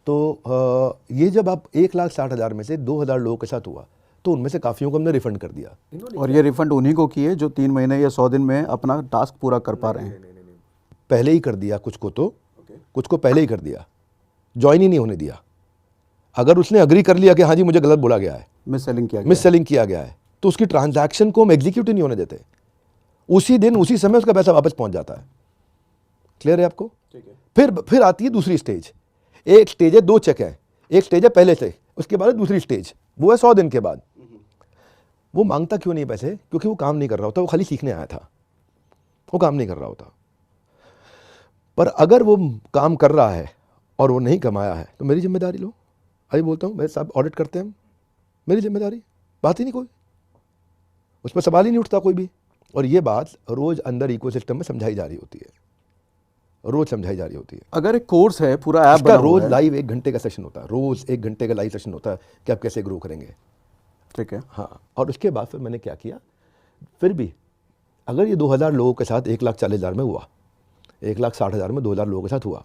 तो ये जब आप 1,60,000 में से 2,000 लोगों के साथ हुआ तो उनमें से काफ़ियों को हमने रिफंड कर दिया। और ये रिफंड उन्हीं को किए जो 3 महीने या 100 दिन में अपना टास्क पूरा कर पा रहे हैं। पहले ही कर दिया कुछ को, तो कुछ को पहले ही कर दिया, ज्वाइन ही नहीं होने दिया। अगर उसने अग्री कर लिया कि हाँ जी मुझे गलत बोला गया है, मिस सेलिंग किया गया मिस सेलिंग किया गया है, तो उसकी ट्रांजैक्शन को हम एग्जीक्यूट ही नहीं होने देते। उसी दिन उसी समय उसका पैसा वापस पहुंच जाता है। क्लियर है आपको? ठीक है। फिर आती है दूसरी स्टेज। एक स्टेज है 2 चेक है, एक स्टेज है पहले से, उसके बाद दूसरी स्टेज, वो है 100 दिन के बाद। वो मांगता क्यों नहीं पैसे? क्योंकि वो काम नहीं कर रहा होता, वो खाली सीखने आया था, वो काम नहीं कर रहा होता। पर अगर वो काम कर रहा है और वो नहीं कमाया है तो मेरी जिम्मेदारी लो। अभी बोलता हूँ, मेरे साहब ऑडिट करते हैं हम, मेरी जिम्मेदारी, बात ही नहीं कोई, उस पर सवाल ही नहीं उठता कोई भी। और ये बात रोज अंदर इकोसिस्टम में समझाई जा रही होती है, रोज समझाई जा रही होती है। अगर एक कोर्स है, पूरा ऐप इसका बना हुआ रोज है। लाइव 1 घंटे का सेशन होता है, रोज 1 घंटे का लाइव सेशन होता है कि आप कैसे ग्रो करेंगे। ठीक है। हाँ, और उसके बाद फिर मैंने क्या किया, फिर भी अगर ये 2,000 लोगों के साथ 1,40,000 में हुआ, 1,60,000 में 2,000 लोगों के साथ हुआ,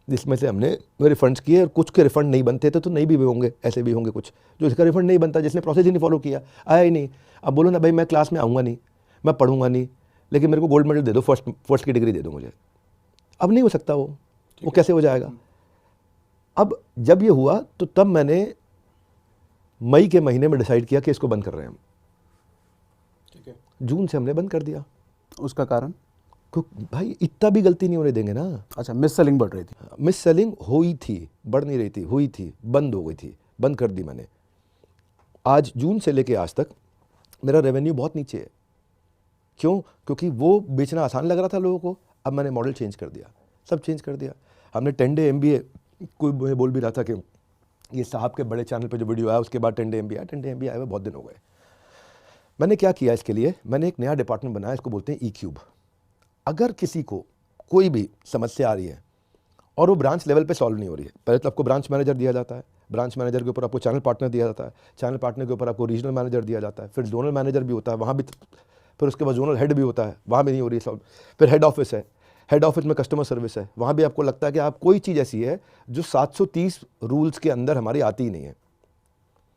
जिसमें से हमने रिफंड्स किए और कुछ के रिफंड नहीं बनते थे तो नहीं भी होंगे, ऐसे भी होंगे कुछ जो इसका रिफंड नहीं बनता, जिसने प्रोसेस ही नहीं फॉलो किया, आया ही नहीं। अब बोलो ना भाई मैं क्लास में आऊँगा नहीं, मैं पढ़ूंगा नहीं, लेकिन मेरे को गोल्ड मेडल दे दो, फर्स्ट की डिग्री दे दो मुझे। अब नहीं हो सकता वो कैसे हो जाएगा? अब जब ये हुआ तो तब मैंने मई के महीने में डिसाइड किया कि इसको बंद कर रहे हैं हम। ठीक है। जून से हमने बंद कर दिया। उसका कारण? क्योंकि भाई इतना भी गलती नहीं होने देंगे ना। अच्छा, मिस सेलिंग बढ़ रही थी। मिस सेलिंग हुई थी, बढ़ नहीं रही थी, हुई थी, बंद हो गई थी, बंद कर दी मैंने। आज जून से लेके आज तक मेरा रेवेन्यू बहुत नीचे है। क्यों? क्योंकि वो बेचना आसान लग रहा था लोगों को। अब मैंने मॉडल चेंज कर दिया, सब चेंज कर दिया। हमने 10 डे MBA, कोई मुझे बोल भी रहा था कि ये साहब के बड़े चैनल पे जो वीडियो आया उसके बाद 10 डे MBA आया। 10 डे MBA आए हुए बहुत दिन हो गए। मैंने क्या किया इसके लिए, मैंने एक नया डिपार्टमेंट बनाया, इसको बोलते हैं E-Cube। अगर किसी को कोई भी समस्या आ रही है और वो ब्रांच लेवल पे सॉल्व नहीं हो रही है, पहले तो आपको ब्रांच मैनेजर दिया जाता है, ब्रांच मैनेजर के ऊपर आपको चैनल पार्टनर दिया जाता है, चैनल पार्टनर के ऊपर आपको रीजनल मैनेजर दिया जाता है, फिर जोनल मैनेजर भी होता है, वहाँ भी, फिर उसके बाद जोनल हेड भी होता है, वहाँ भी नहीं हो रही सॉल्व, फिर हेड ऑफिस है, हेड ऑफिस में कस्टमर सर्विस है, वहाँ भी आपको लगता है कि आप कोई चीज़ ऐसी है जो 730 रूल्स के अंदर हमारी आती ही नहीं है।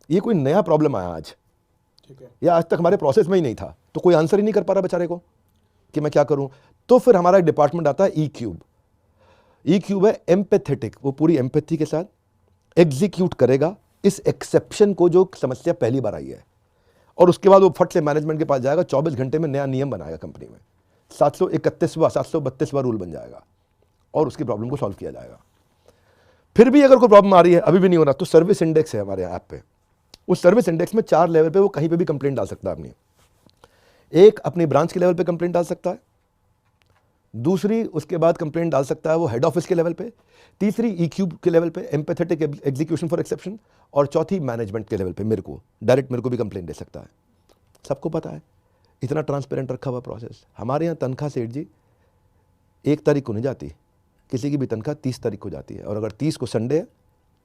ये कोई नया प्रॉब्लम आया आज, ठीक है, या आज तक हमारे प्रोसेस में ही नहीं था, तो कोई आंसर ही नहीं कर पा रहा बेचारे को कि मैं क्या करूं। तो फिर हमारा एक डिपार्टमेंट आता है E-Cube। E-Cube है एम्पैथेटिक, वो पूरी एम्पैथी के साथ एग्जीक्यूट करेगा इस एक्सेप्शन को जो समस्या पहली बार आई है, और उसके बाद वो फट से मैनेजमेंट के पास जाएगा, 24 घंटे में नया नियम बनाएगा कंपनी में, 732वां रूल बन जाएगा और उसकी प्रॉब्लम को सॉल्व किया जाएगा। फिर भी अगर कोई प्रॉब्लम आ रही है, अभी भी नहीं हो रहा, तो सर्विस इंडेक्स है हमारे ऐप पे। उस सर्विस इंडेक्स में 4 लेवल पे वो कहीं पे भी कंप्लेंट डाल सकता है अपनी। एक अपनी ब्रांच के लेवल पे कंप्लेंट डाल सकता है, दूसरी उसके बाद कंप्लेंट डाल सकता है वो हेड ऑफिस के लेवल पे, तीसरी E-Cube के लेवल पे एम्पैथेटिक एग्जीक्यूशन फॉर एक्सेप्शन, और चौथी मैनेजमेंट के लेवल पे मेरे को डायरेक्ट, मेरे को भी कंप्लेंट दे सकता है। सबको पता है, इतना ट्रांसपेरेंट रखा हुआ प्रोसेस। हमारे यहाँ तनख्वाह सेठ जी 1 तारीख को नहीं जाती, किसी की भी तनख्वाह 30 तारीख को जाती है, और अगर 30 को संडे है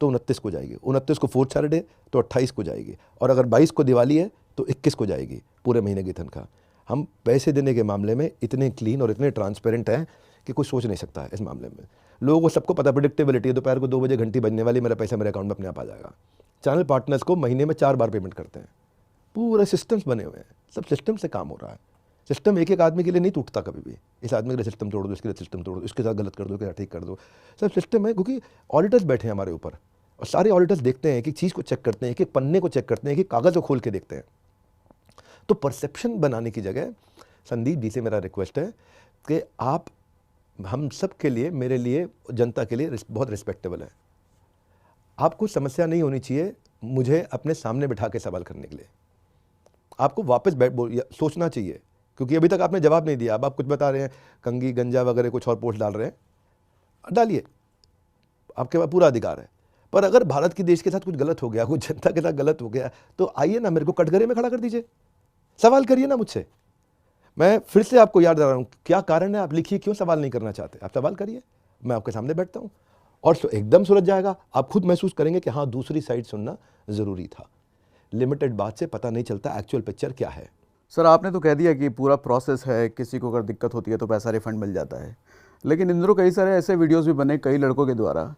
तो 29 को जाएगी, 29 को फोर्थ सैटरडे तो 28 को जाएगी, और अगर 22 को दिवाली है तो 21 को जाएगी पूरे महीने की तनख्वाह। हम पैसे देने के मामले में इतने क्लीन और इतने ट्रांसपेरेंट हैं कि कोई सोच नहीं सकता है इस मामले में। लोगों को सबको पता, प्रेडिक्टेबिलिटी है, दोपहर को 2 बजे घंटी बजने वाली, मेरा पैसा मेरे अकाउंट में अपने आप आ जाएगा। चैनल पार्टनर्स को महीने में 4 बार पेमेंट करते हैं, पूरे सिस्टम्स बने हुए हैं, सब सिस्टम से काम हो रहा है। सिस्टम एक एक आदमी के लिए नहीं टूटता कभी भी, इस आदमी के लिए सिस्टम तोड़ दो, इसके लिए सिस्टम तोड़ दो, इसके साथ गलत कर दो, इसके साथ ठीक कर दो, सब सिस्टम है। क्योंकि ऑडिटर्स बैठे हैं हमारे ऊपर, और सारे ऑडिटर्स देखते हैं, एक एक चीज़ को चेक करते हैं, एक एक पन्ने को चेक करते हैं, एक एक कागज़ को खोल के देखते हैं। तो परसेप्शन बनाने की जगह संदीप जी से मेरा रिक्वेस्ट है कि आप हम सब के लिए, मेरे लिए, जनता के लिए बहुत रिस्पेक्टेबल है। आपको समस्या नहीं होनी चाहिए मुझे अपने सामने बिठा के सवाल करने के लिए, आपको वापस सोचना चाहिए, क्योंकि अभी तक आपने जवाब नहीं दिया। अब आप कुछ बता रहे हैं, कंगी गंजा वगैरह कुछ और पोस्ट डाल रहे हैं, डालिए, आपके पास पूरा अधिकार है। पर अगर भारत की देश के साथ कुछ गलत हो गया, कुछ जनता के साथ गलत हो गया, तो आइए ना, मेरे को कटघरे में खड़ा कर दीजिए, सवाल करिए ना मुझसे। मैं फिर से आपको याद दिला रहा हूँ, क्या कारण है, आप लिखिए क्यों सवाल नहीं करना चाहते, आप सवाल करिए, मैं आपके सामने बैठता हूँ, और एकदम सुलझ जाएगा। आप खुद महसूस करेंगे कि हाँ, दूसरी साइड सुनना ज़रूरी था। लिमिटेड बात से पता नहीं चलता एक्चुअल पिक्चर क्या है। सर आपने तो कह दिया कि पूरा प्रोसेस है, किसी को अगर दिक्कत होती है तो पैसा रिफंड मिल जाता है, लेकिन इंद्रो कई सारे ऐसे वीडियोस भी बने कई लड़कों के द्वारा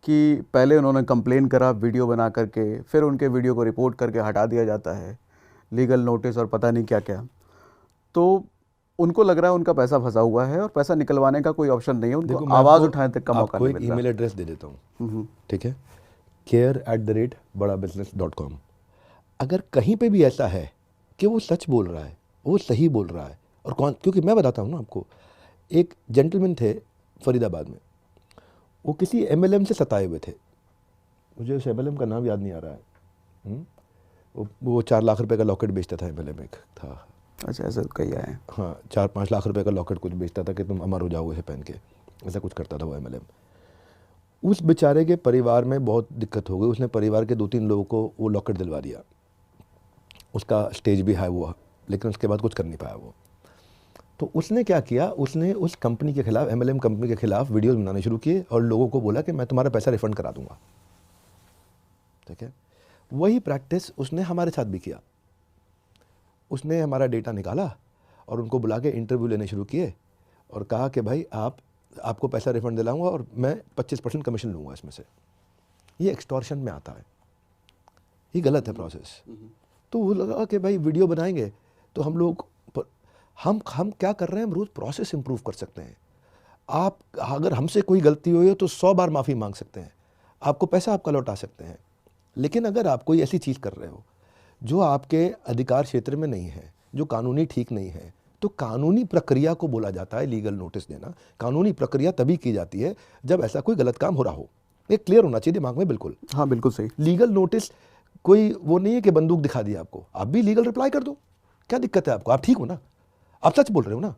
कि पहले उन्होंने कंप्लेन करा वीडियो बना करके, फिर उनके वीडियो को रिपोर्ट करके हटा दिया जाता है, लीगल नोटिस और पता नहीं क्या क्या। तो उनको लग रहा है उनका पैसा फंसा हुआ है और पैसा निकलवाने का कोई ऑप्शन नहीं है, देखो, उनको मैं आवाज़ आपको- उठाने तक का मौका आपको नहीं एक मिल रहा। ईमेल एड्रेस दे देता हूँ, हम्म, ठीक है, care@badabusiness.com। अगर कहीं पे भी ऐसा है कि वो सच बोल रहा है, वो सही बोल रहा है, और कौन, क्योंकि मैं बताता हूँ ना आपको, एक जेंटलमैन थे फरीदाबाद में, वो किसी MLM से सताए हुए थे, मुझे उस MLM का नाम याद नहीं आ रहा है। वो 4 लाख रुपए का लॉकेट बेचता था, MLM एक था। अच्छा, ऐसे कई आए हैं। हाँ, 4-5 लाख रुपए का लॉकेट कुछ बेचता था कि तुम अमर हो जाओगे इसे पहन के, ऐसा कुछ करता था वो MLM। उस बेचारे के परिवार में बहुत दिक्कत हो गई, उसने परिवार के 2-3 लोगों को वो लॉकेट दिलवा दिया, उसका स्टेज भी हाई हुआ, लेकिन उसके बाद कुछ कर नहीं पाया वो। तो उसने क्या किया, उसने उस कंपनी के खिलाफ, MLM कंपनी के खिलाफ वीडियोस बनाने शुरू किए और लोगों को बोला कि मैं तुम्हारा पैसा रिफंड करा दूंगा, ठीक है। वही प्रैक्टिस उसने हमारे साथ भी किया। उसने हमारा डेटा निकाला और उनको बुला के इंटरव्यू लेने शुरू किए और कहा कि भाई आपको पैसा रिफंड दिलाऊंगा और मैं 25% कमीशन लूँगा इसमें से। ये एक्सटॉर्शन में आता है, ये गलत है प्रोसेस। तो वो लगा कि भाई वीडियो बनाएंगे तो हम लोग हम क्या कर रहे हैं, हम रोज़ प्रोसेस इंप्रूव कर सकते हैं। आप अगर हमसे कोई गलती हुई हो तो 100 बार माफ़ी मांग सकते हैं, आपको पैसा आपका लौटा सकते हैं। लेकिन अगर आप कोई ऐसी चीज़ कर रहे हो जो आपके अधिकार क्षेत्र में नहीं है, जो कानूनी ठीक नहीं है, तो कानूनी प्रक्रिया को बोला जाता है लीगल नोटिस देना। कानूनी प्रक्रिया तभी की जाती है जब ऐसा कोई गलत काम हो रहा हो। ये क्लियर होना चाहिए दिमाग में, बिल्कुल। हाँ, बिल्कुल सही। लीगल नोटिस कोई वो नहीं है कि बंदूक दिखा दी आपको, आप भी लीगल रिप्लाई कर दो, क्या दिक्कत है आपको? आप ठीक हो ना, आप सच बोल रहे हो ना,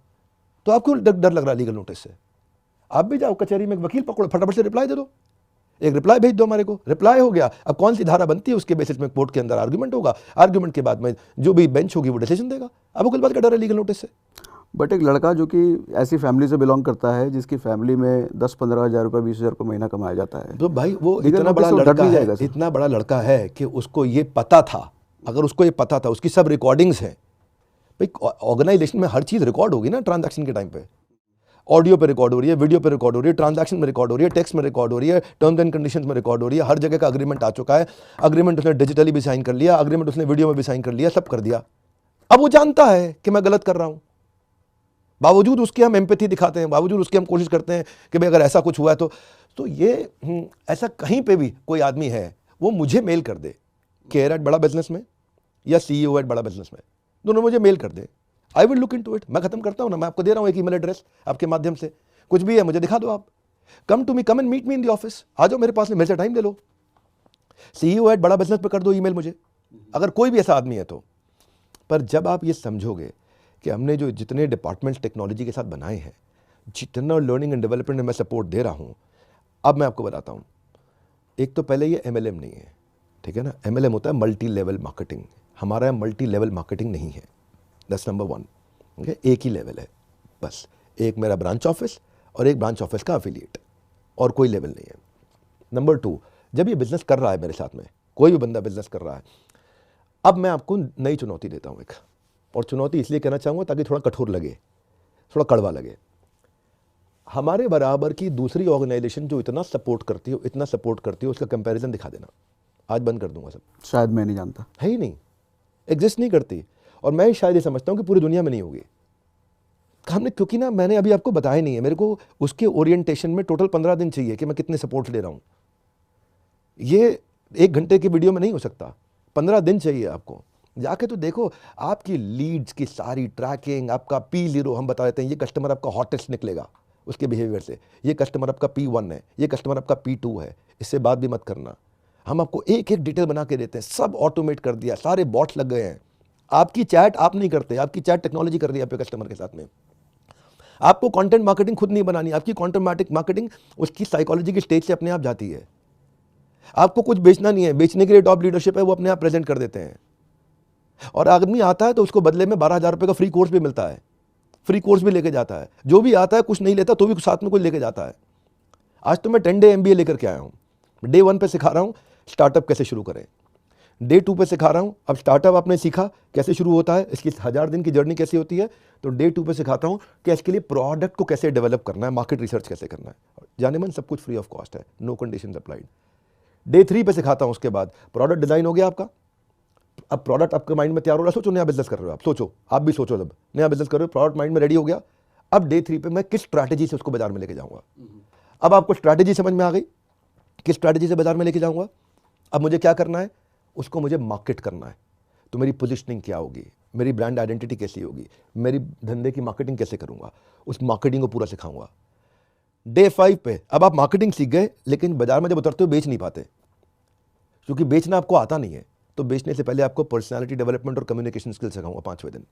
तो आपको डर लग रहा है लीगल नोटिस से? आप भी जाओ कचहरी में, एक वकील पकड़ो, फटाफट से रिप्लाई दे दो, एक रिप्लाई भेज दो हमारे को, रिप्लाई हो गया। अब कौन सी धारा बनती है उसके बेसिस में कोर्ट के अंदर आर्गुमेंट होगा, आर्गुमेंट के बाद में जो भी बेंच होगी वो डिसीजन देगा। अब कोई बात का डर है लीगल नोटिस से? बट एक लड़का जो कि ऐसी फैमिली से बिलोंग करता है जिसकी फैमिली में 10-15 हज़ार रुपये, 20 हज़ार रुपये महीना कमाया जाता है, तो भाई वो लीगल इतना नोटिस बड़ा से वो डर लड़का नहीं है, जाएगा सर? इतना बड़ा लड़का है कि उसको ये पता था, अगर उसको ये पता था, उसकी सब रिकॉर्डिंग्स हैं। भाई ऑर्गेनाइजेशन में हर चीज़ रिकॉर्ड होगी ना, ट्रांजैक्शन के टाइम पे ऑडियो पे रिकॉर्ड हो रही है, वीडियो पे रिकॉर्ड हो रही है, ट्रांजैक्शन में रिकॉर्ड हो रही है, टेक्स्ट में रिकॉर्ड हो रही है, टर्म्स एंड कंडीशंस में रिकॉर्ड हो रही है, हर जगह का अग्रीमेंट आ चुका है। अग्रीमेंट उसने डिजिटली भी साइन कर लिया, अग्रीमेंट उसने वीडियो में भी साइन कर लिया, सब कर दिया। अब वो जानता है कि मैं गलत कर रहा हूं, बावजूद उसके हम एम्पैथी दिखाते हैं, बावजूद उसके हम कोशिश करते हैं कि भाई अगर ऐसा कुछ हुआ है तो ये ऐसा कहीं पे भी कोई आदमी है वो मुझे मेल कर दे, care@badabusiness में या CEO@badabusiness में, दोनों मुझे मेल कर दे, I will look into it. मैं खत्म करता हूं ना, मैं आपको दे रहा हूं एक ईमेल एड्रेस आपके माध्यम से, कुछ भी है मुझे दिखा दो आप, come to me, come and meet me in the office, आ जाओ मेरे पास में, मेरे से टाइम ले लो, CEO@badabusiness पे कर दो ईमेल मुझे, अगर कोई भी ऐसा आदमी है तो। पर जब आप ये समझोगे कि हमने जो जितने डिपार्टमेंट्स टेक्नोलॉजी के साथ बनाए हैं, जितना लर्निंग एंड डेवलपमेंट में मैं सपोर्ट दे रहा हूँ, अब मैं आपको बताता हूँ। एक तो पहले ये MLM नहीं है, ठीक है ना, MLM होता है मल्टी लेवल मार्केटिंग, हमारा मल्टी लेवल मार्केटिंग नहीं है, दैट्स नंबर 1। ओके, एक ही लेवल है बस, एक मेरा ब्रांच ऑफिस और एक ब्रांच ऑफिस का एफिलिएट, और कोई लेवल नहीं है। नंबर 2, जब ये बिजनेस कर रहा है मेरे साथ में, कोई भी बंदा बिजनेस कर रहा है, अब मैं आपको नई चुनौती देता हूँ एक, और चुनौती इसलिए कहना चाहूँगा ताकि थोड़ा कठोर लगे, थोड़ा कड़वा लगे। हमारे बराबर की दूसरी ऑर्गेनाइजेशन जो इतना सपोर्ट करती हो, इतना सपोर्ट करती हो, उसका कंपैरिजन दिखा देना, आज बंद कर दूंगा सब। शायद मैं नहीं जानता, है ही नहीं, एग्जिस्ट नहीं करती, और मैं शायद ये समझता हूँ कि पूरी दुनिया में नहीं होगी। हमने, क्योंकि ना मैंने अभी आपको बताया नहीं है, मेरे को उसके ओरिएंटेशन में टोटल 15 दिन चाहिए कि मैं कितने सपोर्ट ले रहा हूँ। ये 1 घंटे की वीडियो में नहीं हो सकता, 15 दिन चाहिए आपको। जाके तो देखो, आपकी लीड्स की सारी ट्रैकिंग, आपका P0 हम बता देते हैं, ये कस्टमर आपका हॉटेस्ट निकलेगा उसके बिहेवियर से, ये कस्टमर आपका P1 है, ये कस्टमर आपका P2 है, इससे बात भी मत करना। हम आपको एक एक डिटेल बना के देते हैं, सब ऑटोमेट कर दिया, सारे बॉट्स लग गए हैं। आपकी चैट आप नहीं करते, आपकी चैट टेक्नोलॉजी कर रही है आपके कस्टमर के साथ में। आपको कंटेंट मार्केटिंग खुद नहीं बनानी, आपकी कंटेंट मार्केटिंग उसकी साइकोलॉजी की स्टेज से अपने आप जाती है। आपको कुछ बेचना नहीं है, बेचने के लिए टॉप लीडरशिप है, वो अपने आप प्रेजेंट कर देते हैं। और आदमी आता है तो उसको बदले में 12,000 रुपये का फ्री कोर्स भी मिलता है, फ्री कोर्स भी लेके जाता है। जो भी आता है कुछ नहीं लेता तो भी साथ में कुछ लेके जाता है। आज तो मैं 10 डे MBA लेकर के आया हूँ। डे 1 पे सिखा रहा हूँ स्टार्टअप कैसे शुरू करें, डे 2 पे सिखा रहा हूँ अब स्टार्टअप आपने सीखा कैसे शुरू होता है, इसकी 1000 दिन की जर्नी कैसी होती है, तो डे 2 पे सिखाता हूँ कि इसके लिए प्रोडक्ट को कैसे डेवलप करना है, मार्केट रिसर्च कैसे करना है। जाने मन सब कुछ फ्री ऑफ कॉस्ट है, नो कंडीशंस अप्लाइड। डे 3 पे सिखाता हूँ उसके बाद प्रोडक्ट डिजाइन हो गया आपका। अब प्रोडक्ट आपके माइंड में तैयार हो रहा है, सोचो नया बिजनेस कर रहे हो आप, सोचो आप भी सोचो, जब नया बिजनेस कर रहे हो प्रोडक्ट माइंड में रेडी हो गया। अब डे 3 पे मैं किस स्ट्रैटेजी से उसको बाजार में लेके जाऊंगा। अब आपको स्ट्रैटेजी समझ में आ गई, किस स्ट्रैटेजी से बाजार में लेके जाऊंगा। अब मुझे क्या करना है, उसको मुझे मार्केट करना है। तो मेरी पोजीशनिंग क्या होगी, मेरी ब्रांड आइडेंटिटी कैसी होगी, मेरी धंधे की मार्केटिंग कैसे करूंगा, उस मार्केटिंग को पूरा सिखाऊंगा। डे 5 पे अब आप मार्केटिंग सीख गए, लेकिन बाजार में जब उतरते हो बेच नहीं पाते, क्योंकि बेचना आपको आता नहीं है। तो बेचने से पहले आपको पर्सनालिटी डेवलपमेंट और कम्युनिकेशन स्किल सिखाऊंगा 5वें दिन।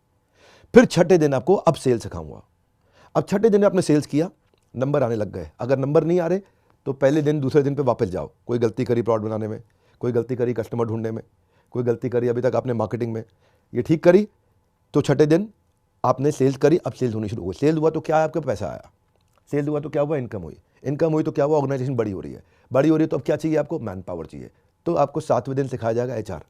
फिर छठे दिन आपको अब सेल सिखाऊंगा। अब छठे दिन आपने सेल्स किया, नंबर आने लग गए। अगर नंबर नहीं आ रहे तो पहले दिन दूसरे दिन पे वापस जाओ। कोई गलती करी प्रोडक्ट बनाने में, कोई गलती करी कस्टमर ढूंढने में, कोई गलती करी अभी तक आपने मार्केटिंग में, ये ठीक करी तो छठे दिन आपने सेल्स करी। अब सेल्स होनी शुरू हुई। सेल हुआ तो क्या है, आपका पैसा आया। सेल हुआ तो क्या हुआ, इनकम हुई। इनकम हुई तो क्या हुआ, ऑर्गेनाइजेशन बड़ी हो रही है। बड़ी हो रही है तो अब क्या चाहिए आपको, मैन पावर चाहिए। तो आपको 7वें दिन सिखाया जाएगा HR,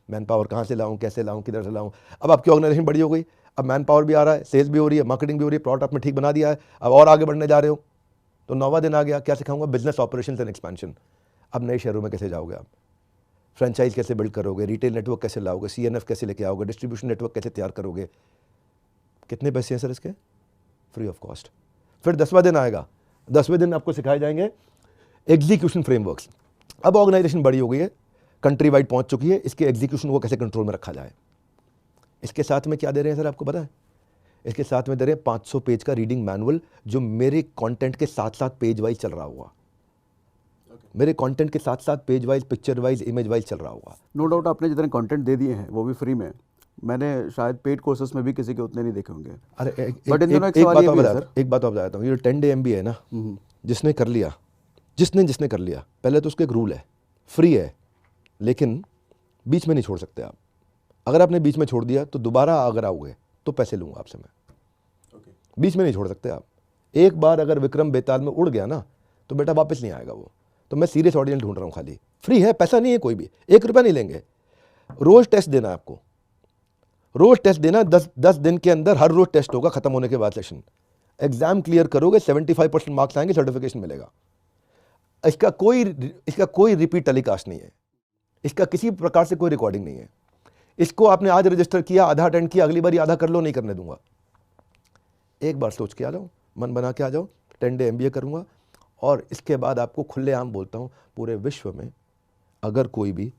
मैन पावर कहाँ से लाऊं, कैसे लाऊं, किधर से लाऊं। अब आपकी ऑर्गेनाइजेशन बड़ी हो गई, अब मैन पावर भी आ रहा है, सेल्स भी हो रही है, मार्केटिंग भी हो रही है, प्रोडक्ट आपने ठीक बना दिया है, अब और आगे बढ़ने जा रहे हो। तो 9वां दिन आ गया, क्या सिखाऊंगा, बिजनेस ऑपरेशंस एंड एक्सपेंशन। अब नए शहरों में कैसे जाओगे आप, फ्रेंचाइज कैसे बिल्ड करोगे, रिटेल नेटवर्क कैसे लाओगे, CNF कैसे लेके आओगे, डिस्ट्रीब्यूशन नेटवर्क कैसे तैयार करोगे। कितने पैसे हैं सर इसके, फ्री ऑफ कॉस्ट। फिर 10वां दिन आएगा, 10वें दिन आपको सिखाए जाएंगे एग्जीक्यूशन फ्रेमवर्क्स। अब ऑर्गेनाइजेशन बड़ी हो गई है, कंट्री वाइड पहुंच चुकी है, इसके एग्जीक्यूशन को कैसे कंट्रोल में रखा जाए। इसके साथ में क्या दे रहे हैं सर, आपको पता है, इसके साथ में दे रहे हैं 500 पेज का रीडिंग मैनुअल, जो मेरे कंटेंट के साथ साथ पेज वाइज चल रहा होगा। मेरे कंटेंट के साथ साथ page wise, picture wise, image wise चल रहा होगा। नो डाउट आपने जितने कंटेंट दे दिए हैं वो भी फ्री में, मैंने शायद पेड कोर्सेज में भी किसी के उतने नहीं देखे होंगे। अरे But इन दोनों एक सवाल ये भी है सर। एक बात आप बताता हूँ, ये 10 डे MBA है ना, जिसने कर लिया, जिसने कर लिया, पहले तो उसका एक रूल है, फ्री है, लेकिन बीच में नहीं छोड़ सकते आप। अगर आपने बीच में छोड़ दिया तो दोबारा अगर आओगे तो पैसे लूंगा आपसे मैं। बीच में नहीं छोड़ सकते आप। एक बार अगर विक्रम बेताल में उड़ गया ना तो बेटा वापस नहीं आएगा वो। तो मैं सीरियस ऑडियंस ढूंढ रहा हूँ, खाली फ्री है, पैसा नहीं है, कोई भी 1 रुपया नहीं लेंगे। रोज टेस्ट देना है आपको, रोज टेस्ट देना, 10 दिन के अंदर हर रोज टेस्ट होगा। खत्म होने के बाद सेशन, एग्जाम क्लियर करोगे, 75% मार्क्स आएंगे, सर्टिफिकेशन मिलेगा। इसका कोई रिपीट टेलीकास्ट नहीं है, इसका किसी प्रकार से कोई रिकॉर्डिंग नहीं है। इसको आपने आज रजिस्टर किया, आधा अटेंड किया, अगली बार आधा कर लो, नहीं करने दूंगा। एक बार सोच के आ जाओ, मन बना के आ जाओ, 10 डे MBA करूंगा। और इसके बाद आपको खुलेआम बोलता हूं, पूरे विश्व में अगर कोई भी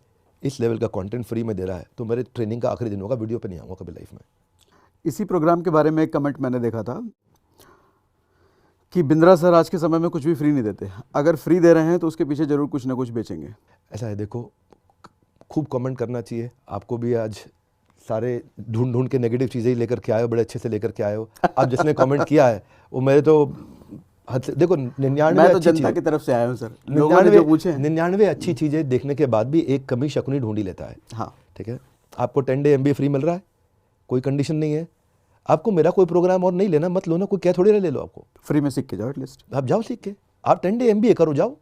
इस लेवल का कंटेंट फ्री में दे रहा है तो मेरे ट्रेनिंग का आखिरी दिन होगा, वीडियो पे नहीं आऊंगा कभी लाइफ में। इसी प्रोग्राम के बारे में एक कमेंट मैंने देखा था कि बिंद्रा सर आज के समय में कुछ भी फ्री नहीं देते, अगर फ्री दे रहे हैं तो उसके पीछे जरूर कुछ ना कुछ बेचेंगे। ऐसा है, देखो खूब कमेंट करना चाहिए। आपको भी आज सारे ढूंढ के नेगेटिव चीज़ें ही लेकर के आए हो, बड़े अच्छे से लेकर के आए हो। अब जिसने कमेंट किया है वो मेरे तो देखो 99 मैं तो अच्छी जनता चीज़, की तरफ से आया हूँ सर, लोगों ने जो पूछे 99 अच्छी चीज़ें देखने के बाद भी एक कमी शकुनी ढूंढ ही लेता है। हाँ ठीक है, आपको 10 डे MBA फ्री मिल रहा है, कोई कंडीशन नहीं है। आपको मेरा कोई प्रोग्राम और नहीं लेना, मत लो ना, कोई क्या थोड़ी ना ले लो। आपको फ्री में सीख के जाओ एटलीस्ट, आप जाओ सीख के, आप 10 डे MBA करो, जाओ।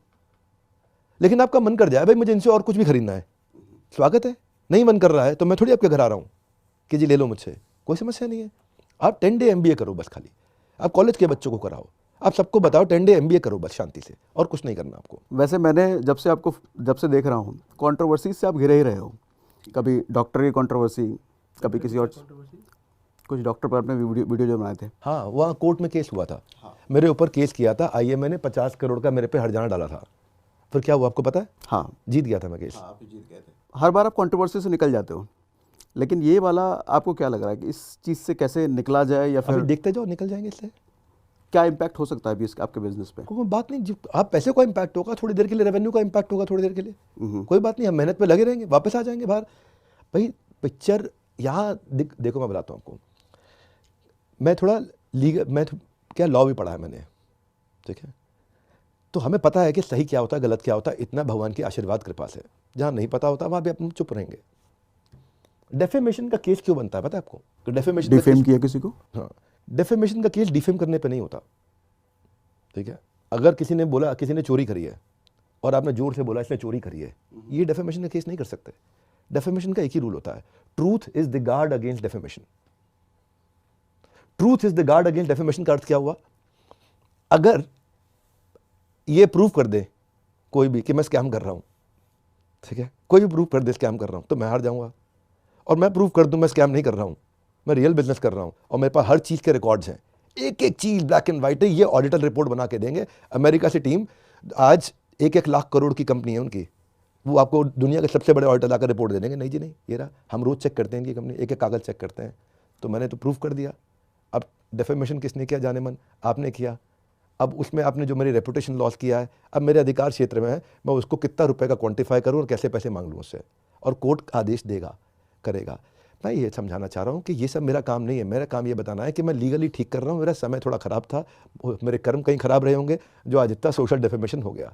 लेकिन आपका मन कर जाए भाई मुझे इनसे और कुछ भी खरीदना है, स्वागत है। नहीं मन कर रहा है तो मैं थोड़ी आपके घर आ रहा हूँ कि जी ले लो मुझसे, कोई समस्या नहीं है। आप 10 डे MBA करो बस, खाली आप कॉलेज के बच्चों को कराओ, आप सबको बताओ 10 डे MBA करो बस, शांति से, और कुछ नहीं करना आपको। वैसे मैंने जब से देख रहा हूँ कंट्रोवर्सी से आप घिरे ही रहे हो, कभी डॉक्टर की कंट्रोवर्सी, कभी किसी और, कुछ डॉक्टर पर आपने वीडियो जो बनाए थे। हाँ, वहाँ कोर्ट में केस हुआ था। मेरे ऊपर केस किया था IMA ने, 50 करोड़ का मेरे पे हर्जाना डाला था। फिर क्या हुआ आपको पता है? हाँ, जीत गया था मैं केस। आप जीत गए थे। हर बार आप कंट्रोवर्सी से निकल जाते हो, लेकिन ये वाला आपको क्या लग रहा है कि इस चीज़ से कैसे निकला जाए, या फिर अभी देखते जाओ निकल जाएंगे इससे। क्या इम्पैक्ट हो सकता है अभी आपके बिजनेस पे? कोई बात नहीं, आप पैसे का इम्पैक्ट होगा थोड़ी देर के लिए, रेवेन्यू का इम्पैक्ट होगा थोड़ी देर के लिए, कोई बात नहीं, हम मेहनत पे लगे रहेंगे, वापस आ जाएंगे बाहर। भाई पिक्चर यहाँ देखो, मैं बताता हूँ आपको, मैं थोड़ा क्या लॉ भी पढ़ा है मैंने, ठीक है, तो हमें पता है कि सही क्या होता है, गलत क्या होता है, इतना भगवान की आशीर्वाद कृपा से। जहाँ नहीं पता होता वहाँ भी अपन चुप रहेंगे। डेफेमेशन का केस क्यों बनता है पता है आपको? तो डेफेमेशन डिफेम किया किसी को, हाँ, डेफेमेशन का केस डिफेम करने पे नहीं होता, ठीक है। अगर किसी ने बोला किसी ने चोरी करी है और आपने जोर से बोला इसने चोरी करी है, ये डेफेमेशन का केस नहीं कर सकते। डेफेमेशन का एक ही रूल होता है, truth is the guard against defamation. Truth is the guard against defamation का अर्थ क्या हुआ? अगर ये प्रूव कर दे कोई भी कि मैं स्कैम कर रहा हूं, ठीक है, कोई भी प्रूव कर दे स्कैम कर रहा हूं, तो मैं हार जाऊंगा। और मैं प्रूव कर दूं मैं स्कैम नहीं कर रहा हूं, मैं रियल बिजनेस कर रहा हूं और मेरे पास हर चीज के रिकॉर्ड्स हैं, एक एक चीज ब्लैक एंड व्हाइट है। ये ऑडिटर रिपोर्ट बना के देंगे। अमेरिका से टीम आज 1-1 लाख करोड़ की कंपनी है उनकी, वो आपको दुनिया के सबसे बड़े ऑडिटर लाकर रिपोर्ट दे देंगे, नहीं जी नहीं, ये रहा, हम रोज चेक करते हैं इनकी कंपनी, एक एक कागज चेक करते हैं। तो मैंने तो प्रूफ कर दिया। अब डेफेमेशन किसने किया? जाने मन आपने किया। अब उसमें आपने जो मेरी रेपुटेशन लॉस किया है, अब मेरे अधिकार क्षेत्र में है, मैं उसको कितना रुपए का क्वांटिफाई करूं और कैसे पैसे मांग लूं उससे, और कोर्ट आदेश देगा, करेगा। मैं ये समझाना चाह रहा हूं कि ये सब मेरा काम नहीं है। मेरा काम ये बताना है कि मैं लीगली ठीक कर रहा हूं। मेरा समय थोड़ा ख़राब था, मेरे कर्म कहीं ख़राब रहे होंगे जो आज इतना सोशल डेफेमेशन हो गया।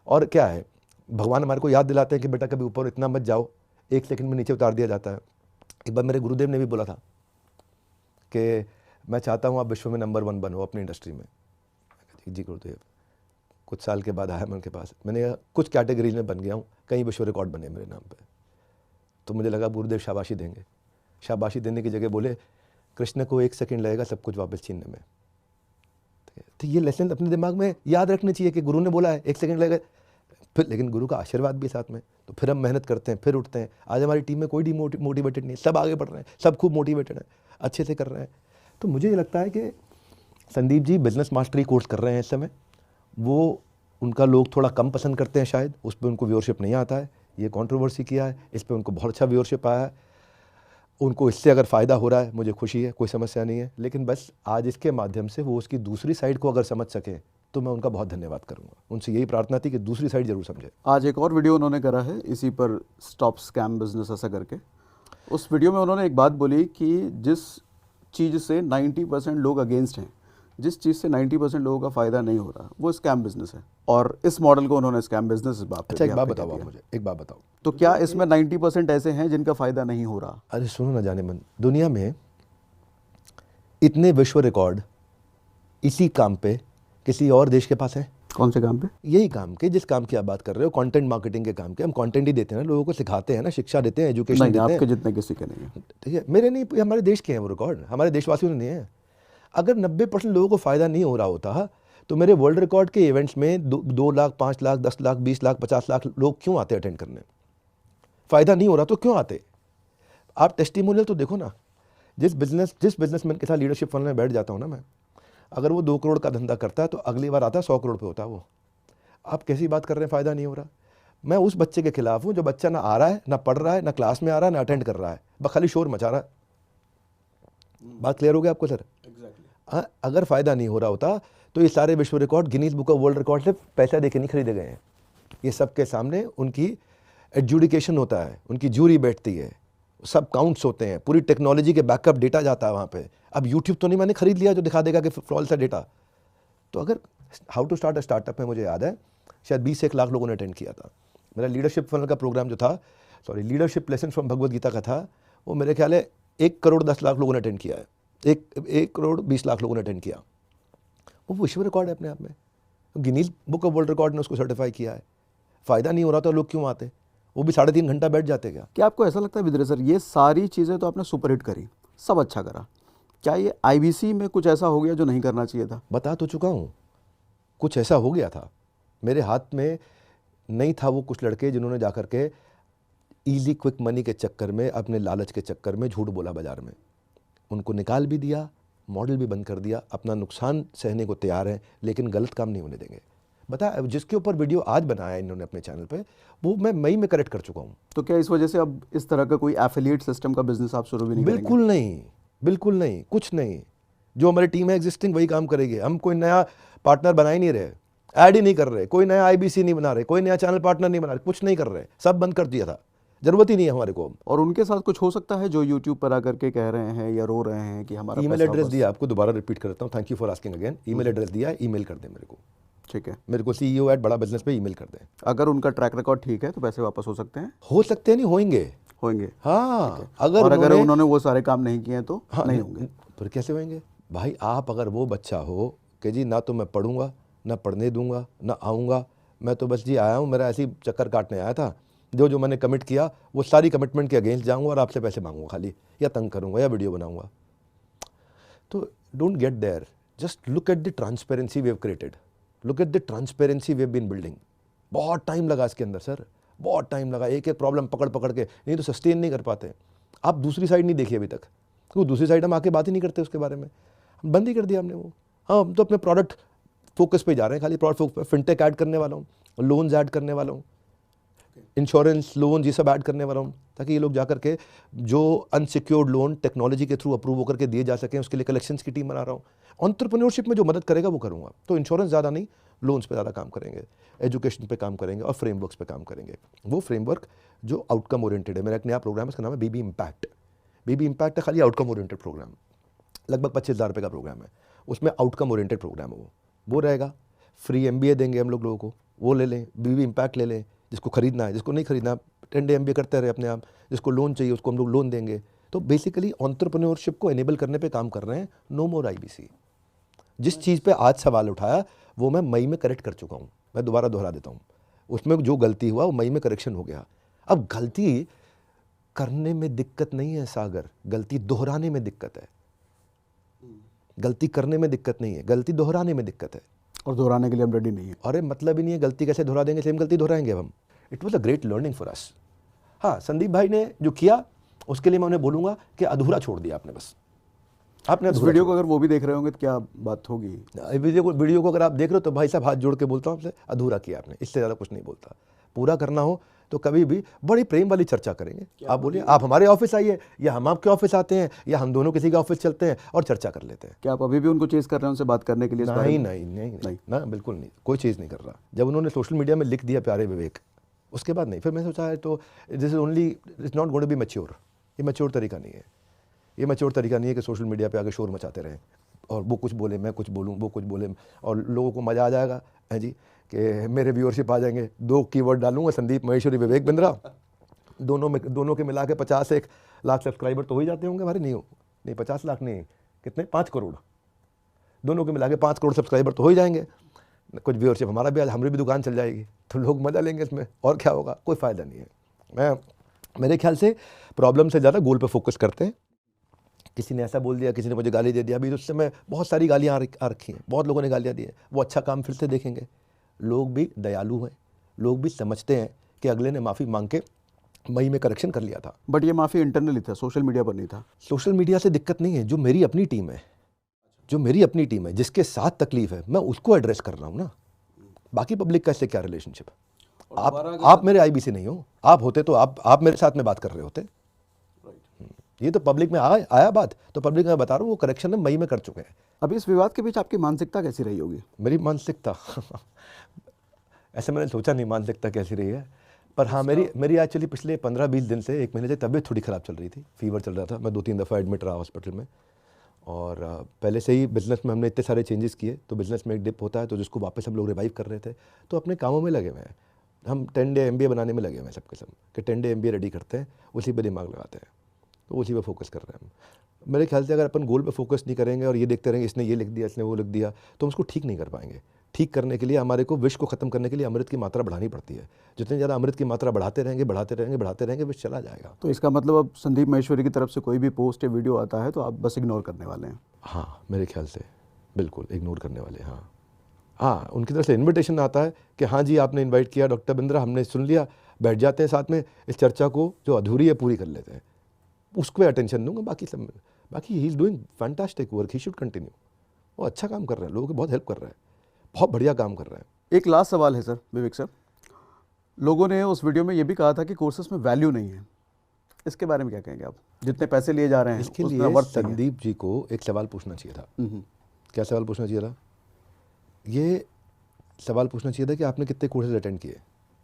और क्या है, भगवान हमारे को याद दिलाते हैं कि बेटा कभी ऊपर इतना मत जाओ, 1 सेकंड में नीचे उतार दिया जाता है। एक बार मेरे गुरुदेव ने भी बोला था कि मैं चाहता हूँ आप विश्व में नंबर 1 बनो अपनी इंडस्ट्री में। जी गुरुदेव। कुछ साल के बाद आया मैं उनके पास, मैंने कुछ कैटेगरीज में बन गया हूँ, कई विश्व रिकॉर्ड बने मेरे नाम पे। तो मुझे लगा गुरुदेव शाबाशी देंगे। शाबाशी देने की जगह बोले कृष्ण को 1 सेकंड लगेगा सब कुछ वापस छीनने में। तो ये लेसन अपने दिमाग में याद रखनी चाहिए कि गुरु ने बोला है 1 सेकंड लगेगा, फिर लेकिन गुरु का आशीर्वाद भी साथ में। तो फिर हम मेहनत करते हैं, फिर उठते हैं। आज हमारी टीम में कोई डिमोटिवेटेड नहीं, सब आगे बढ़ रहे हैं, सब खूब मोटिवेटेड हैं, अच्छे से कर रहे हैं। तो मुझे ये लगता है कि Sandeep ji business mastery course कर रहे हैं इस समय, वो उनका लोग थोड़ा कम पसंद करते हैं शायद, उस पर उनको व्यूअरशिप नहीं आता है। ये कंट्रोवर्सी किया है, इस पर उनको बहुत अच्छा व्यूअरशिप आया है। उनको इससे अगर फ़ायदा हो रहा है मुझे खुशी है, कोई समस्या नहीं है। लेकिन बस आज इसके माध्यम से वो उसकी दूसरी साइड को अगर समझ सकें तो मैं उनका बहुत धन्यवाद करूंगा। उनसे यही प्रार्थना थी कि दूसरी साइड जरूर समझे। आज एक और वीडियो उन्होंने करा है इसी पर, स्टॉप स्कैम बिजनेस ऐसा करके। उस वीडियो में उन्होंने एक बात बोली कि जिस चीज़ से 90% लोग अगेंस्ट हैं, जिस चीज़ से 90% लोगों का फ़ायदा नहीं हो रहा, वो स्कैम बिजनेस है। और इस मॉडल को उन्होंने स्कैम बिजनेस बात पे अच्छा एक भी बात आपने बताओ कह आप दिया। मुझे, एक बात बताओ। तो क्या इसमें 90% ऐसे हैं जिनका फ़ायदा नहीं हो रहा? अरे सुनो ना जाने मन, दुनिया में इतने विश्व रिकॉर्ड इसी काम पे किसी और देश के पास है? कौन से काम पे? यही काम के, जिस काम की आप बात कर रहे हो, कंटेंट मार्केटिंग के काम के। हम कंटेंट ही देते हैं ना, लोगों को सिखाते हैं ना, शिक्षा देते हैं, एजुकेशन नहीं, देते हैं। आपके जितने किसी के नहीं है। ठीक है, मेरे नहीं, ये हमारे देश के हैं वो रिकॉर्ड, हमारे देशवासियों ने नहीं है। अगर 90% लोगों को फ़ायदा नहीं हो रहा होता तो मेरे वर्ल्ड रिकॉर्ड के इवेंट्स में 2 लाख, 5 लाख, 10 लाख, 20 लाख, 50 लाख लोग क्यों आते अटेंड करने? फ़ायदा नहीं हो रहा तो क्यों आते? आप टेस्टिमोनियल तो देखो ना। जिस बिजनेसमैन के साथ लीडरशिप फंड में बैठ जाता हूँ ना मैं, अगर वो 2 करोड़ का धंधा करता है तो अगली बार आता है 100 करोड़ पे होता है वो। आप कैसी बात कर रहे हैं फ़ायदा नहीं हो रहा? मैं उस बच्चे के खिलाफ हूँ जो बच्चा ना आ रहा है, ना पढ़ रहा है, ना क्लास में आ रहा है, ना अटेंड कर रहा है, बस खाली शोर मचा रहा है। बात क्लियर हो गया आपको सर? हाँ, अगर फ़ायदा नहीं हो रहा होता तो ये सारे विश्व record Guinness book of world record से पैसा दे के नहीं खरीदे गए हैं। ये सबके सामने उनकी एडजुडिकेशन होता है, उनकी जूरी बैठती है, सब काउंट्स होते हैं, पूरी टेक्नोलॉजी के बैकअप डेटा जाता है वहाँ पे। अब यूट्यूब तो नहीं मैंने खरीद लिया जो दिखा देगा कि फॉल्स है डेटा। तो अगर how to start a startup में मुझे याद है शायद 20 से 1 लाख लोगों ने अटेंड किया था। मेरा लीडरशिप फनल का प्रोग्राम जो था, sorry leadership lesson from Bhagavad Gita का था, वो मेरे ख्याल है 1 करोड़ 10 लाख लोगों ने अटेंड किया है, 1 करोड़ 20 लाख लोगों ने अटेंड किया। वो विश्व रिकॉर्ड है अपने आप में, Guinness book of world record ने उसको सर्टिफाई किया है। फ़ायदा नहीं हो रहा तो लोग क्यों आते? वो भी 3.5 घंटा बैठ जाते क्या? क्या आपको ऐसा लगता है विद्रे सर, ये सारी चीज़ें तो आपने सुपरहिट करी, सब अच्छा करा, क्या ये IBC में कुछ ऐसा हो गया जो नहीं करना चाहिए था? बता तो चुका हूँ, कुछ ऐसा हो गया था। मेरे हाथ में नहीं था वो कुछ लड़के जिन्होंने जाकर के ईजी क्विक मनी के चक्कर में, अपने लालच के चक्कर में झूठ बोला बाजार में। उनको निकाल भी दिया, मॉडल भी बंद कर दिया, अपना नुकसान सहने को तैयार हैं, लेकिन गलत काम नहीं होने देंगे। बता, जिसके ऊपर वीडियो आज बनाया इन्होंने अपने चैनल पे, वो मैं मई में करेक्ट कर चुका हूँ। तो क्या इस वजह से अब इस तरह का कोई एफिलिएट सिस्टम का बिजनेस आप शुरू भी नहीं करेंगे? बिल्कुल नहीं, बिल्कुल नहीं, कुछ नहीं। जो हमारी टीम है एग्जिस्टिंग वही काम करेगी। हम कोई नया पार्टनर बना ही नहीं रहे, ऐड ही नहीं कर रहे, कोई नया IBC नहीं बना रहे, कोई नया चैनल पार्टनर नहीं बना रहे, कुछ नहीं कर रहे, सब बंद कर दिया था, जरूरत ही नहीं है हमारे को। और उनके साथ कुछ हो सकता है जो यूट्यूब पर आकर के कह रहे हैं या रो रहे हैं कि हमारा ईमेल पैसा एड्रेस वापस? दिया, आपको दोबारा रिपीट करता हूँ, thank you for asking again. Email address दिया, ईमेल कर दें मेरे को, ठीक है। मेरे को CEO@badabusiness पे ईमेल कर दें। अगर उनका ट्रैक रिकॉर्ड ठीक है तो पैसे वापस हो सकते हैं? हो सकते नहीं, होंगे। होंगे। हाँ, और अगर उन्होंने वो सारे काम नहीं किए तो हाँ, नहीं होंगे। फिर कैसे होंगे भाई? आप अगर वो बच्चा हो कि जी ना तो मैं पढ़ूंगा, ना पढ़ने दूंगा, ना आऊँगा, मैं तो बस जी आया हूँ, मेरा ऐसी चक्कर काटने आया था, जो मैंने कमिट किया वो सारी कमिटमेंट के अगेंस्ट जाऊँगा और आपसे पैसे मांगूंगा खाली, या तंग करूँगा या वीडियो बनाऊँगा, तो don't get there, just look at the transparency we have created, look at the transparency we have been building. बहुत टाइम लगा इसके अंदर सर, बहुत टाइम लगा, एक एक प्रॉब्लम पकड़ पकड़ के, नहीं तो सस्टेन नहीं कर पाते। आप दूसरी साइड नहीं देखिए अभी तक, क्योंकि दूसरी साइड हम आके बात ही नहीं करते उसके बारे में, बंद ही कर दिया हमने वो। हाँ, हम तो अपने प्रोडक्ट फोकस पे जा रहे हैं, खाली प्रोडक्ट फोकस, फिनटेक ऐड करने वाला हूँ, लोन्स ऐड करने वाला हूँ, इंश्योरेंस लोन ये सब ऐड करने वाला हूँ, ताकि ये लोग जा करके जो अनसिक्योर्ड लोन टेक्नोलॉजी के थ्रू अप्रूव होकर के दिए जा सकें, उसके लिए कलेक्शंस की टीम बना रहा हूँ। एंटरप्रेन्योरशिप में जो मदद करेगा वो करूँगा। तो इंश्योरेंस ज़्यादा नहीं, लोन्स पे ज़्यादा काम करेंगे, एजुकेशन पे काम करेंगे और फ्रेमवर्क्स पे काम करेंगे। वो फ्रेमवर्क जो आउटकम ओरिएंटेड है, मेरा एक नया प्रोग्राम है, उसका नाम है बीबी इम्पैक्ट। बीबी इम्पैक्ट है खाली आउटकम ओरिएंटेड प्रोग्राम, लगभग 25,000 रुपये का प्रोग्राम है, उसमें आउटकम ओरिएंटेड प्रोग्राम है वो रहेगा। फ्री MBA देंगे हम लोगों को, वो ले लें, बीबी इम्पैक्ट ले लें, जिसको खरीदना है, जिसको नहीं खरीदना 10 डे MBA करते रहे अपने आप, जिसको लोन चाहिए उसको हम लोग लोन देंगे। तो बेसिकली एंटरप्रेन्योरशिप को एनेबल करने पे काम कर रहे हैं। नो मोर IBC। जिस चीज़ पे आज सवाल उठाया वो मैं मई में करेक्ट कर चुका हूँ, मैं दोबारा दोहरा देता हूँ। उसमें जो गलती हुआ वो मई में करेक्शन हो गया। अब गलती करने में दिक्कत नहीं है सागर, गलती दोहराने में दिक्कत है। गलती करने में दिक्कत नहीं है, गलती दोहराने में दिक्कत है। और दोहराने के लिए हम रेडी नहीं है। अरे मतलब ही नहीं है, गलती कैसे दोहरा देंगे, सेम गलती दोहराएंगे हम। It was a great learning for us. हाँ, संदीप भाई ने जो किया उसके लिए मैं उन्हें बोलूँगा कि अधूरा छोड़ दिया आपने, बस आपने इस अधूरा वीडियो को अगर वो भी देख रहे होंगे तो क्या बात होगी? वीडियो को अगर आप देख रहे हो तो भाई साहब हाथ जोड़ के बोलता हूँ आपसे, अधूरा किया आपने, इससे ज़्यादा कुछ नहीं बोलता। पूरा करना हो तो कभी भी बड़ी प्रेम वाली चर्चा करेंगे। आप बोलिए, आप हमारे ऑफिस आइए या हम आपके ऑफिस आते हैं या हम दोनों किसी के ऑफिस चलते हैं और चर्चा कर लेते हैं। क्या आप अभी भी उनको चेज कर रहे हैं उनसे बात करने के लिए? नहीं, ना बिल्कुल नहीं, कोई चीज़ नहीं कर रहा। जब उन्होंने सोशल मीडिया में लिख दिया प्यारे विवेक, उसके बाद नहीं। फिर मैं सोचा है तो this is only, it's not going to be mature. ये मैच्योर तरीका नहीं है, ये मैच्योर तरीका नहीं है कि सोशल मीडिया पे आके शोर मचाते रहें और वो कुछ बोले मैं कुछ बोलूँ, वो कुछ बोले और लोगों को मज़ा आ जाएगा है जी, कि मेरे व्यूअरशिप आ जाएंगे। 2 कीवर्ड डालूंगा, संदीप महेश्वरी, विवेक बिंद्रा, दोनों के मिला के 50-1 लाख सब्सक्राइबर तो हो ही जाते होंगे हमारे। नहीं 50 लाख नहीं, कितने, 5 करोड़, दोनों के मिला के 5 करोड़ सब्सक्राइबर तो हो ही जाएंगे। कुछ व्यूअरशिप हमारा भी, आज हमारी भी दुकान चल जाएगी, तो लोग मज़ा लेंगे इसमें, और क्या होगा, कोई फ़ायदा नहीं है। मेरे ख्याल से प्रॉब्लम से ज़्यादा गोल पे फोकस करते हैं। किसी ने ऐसा बोल दिया, किसी ने मुझे गाली दे दिया, अभी उस समय बहुत सारी गालियाँ आ रखी हैं, बहुत लोगों ने गालियाँ दी हैं। वो अच्छा काम फिर से देखेंगे। लोग भी दयालु हैं, लोग भी समझते हैं कि अगले ने माफ़ी मांग के मई में करेक्शन कर लिया था। बट ये माफ़ी इंटरनली था, सोशल मीडिया पर नहीं था। सोशल मीडिया से दिक्कत नहीं है, जो मेरी अपनी टीम है, जिसके साथ तकलीफ है, मैं उसको एड्रेस कर रहा हूँ ना। बाकी पब्लिक का इससे क्या रिलेशनशिप? आप मेरे IBC नहीं हो, आप होते तो आप मेरे साथ में बात कर रहे होते। ये तो पब्लिक में आया बात, तो पब्लिक में बता रहा हूँ वो करेक्शन मई में कर चुके हैं। अभी इस विवाद के बीच आपकी मानसिकता कैसी रही होगी? मेरी मानसिकता ऐसे मैंने सोचा नहीं मानसिकता कैसी रही है, पर हाँ मेरी एक्चुअली पिछले 15-20 दिन से, 1 महीने से तबीयत थोड़ी ख़राब चल रही थी, फीवर चल रहा था। मैं 2-3 दफ़ा एडमिट रहा हॉस्पिटल में, और पहले से ही बिज़नेस में हमने इतने सारे चेंजेस किए, तो बिज़नेस में एक डिप होता है, तो जिसको वापस हम लोग रिवाइव कर रहे थे, तो अपने कामों में लगे हुए हैं। हम 10 डे MBA बनाने में लगे हुए हैं सबके सब, कि 10 डे MBA रेडी करते हैं, उसी पर दिमाग लगाते हैं, तो उसी पे फोकस कर रहे हैं हम। मेरे ख्याल से अगर अपन गोल पे फोकस नहीं करेंगे और ये देखते रहेंगे इसने ये लिख दिया, इसने वो लिख दिया, तो हम उसको ठीक नहीं कर पाएंगे। ठीक करने के लिए हमारे को विष को ख़त्म करने के लिए अमृत की मात्रा बढ़ानी पड़ती है। जितनी ज़्यादा अमृत की मात्रा बढ़ाते रहेंगे विष चला जाएगा। तो इसका मतलब अब संदीप महेश्वरी की तरफ से कोई भी पोस्ट या वीडियो आता है तो आप बस इग्नोर करने वाले हैं? हाँ, मेरे ख्याल से बिल्कुल इग्नोर करने वाले। हाँ, उनकी तरफ से इन्विटेशन आता है कि हाँ जी आपने इन्वाइट किया डॉक्टर बिंद्रा, हमने सुन लिया, बैठ जाते हैं साथ में, इस चर्चा को जो अधूरी है पूरी कर लेते हैं, उसको अटेंशन दूंगा। बाकी he is doing fantastic work, he should continue. वो अच्छा काम कर रहा है, लोगों की बहुत हेल्प कर रहा है, बहुत बढ़िया काम कर रहा है। एक लास्ट सवाल है सर, विवेक सर, लोगों ने उस वीडियो में ये भी कहा था कि कोर्सेस में वैल्यू नहीं है, इसके बारे में क्या कहेंगे आप? जितने पैसे लिए जा रहे हैं इसके उतना लिए वर्थ नहीं है। संदीप जी को एक सवाल पूछना चाहिए था। क्या सवाल पूछना चाहिए था? ये सवाल पूछना चाहिए था कि आपने कितने कोर्सेज अटेंड किए।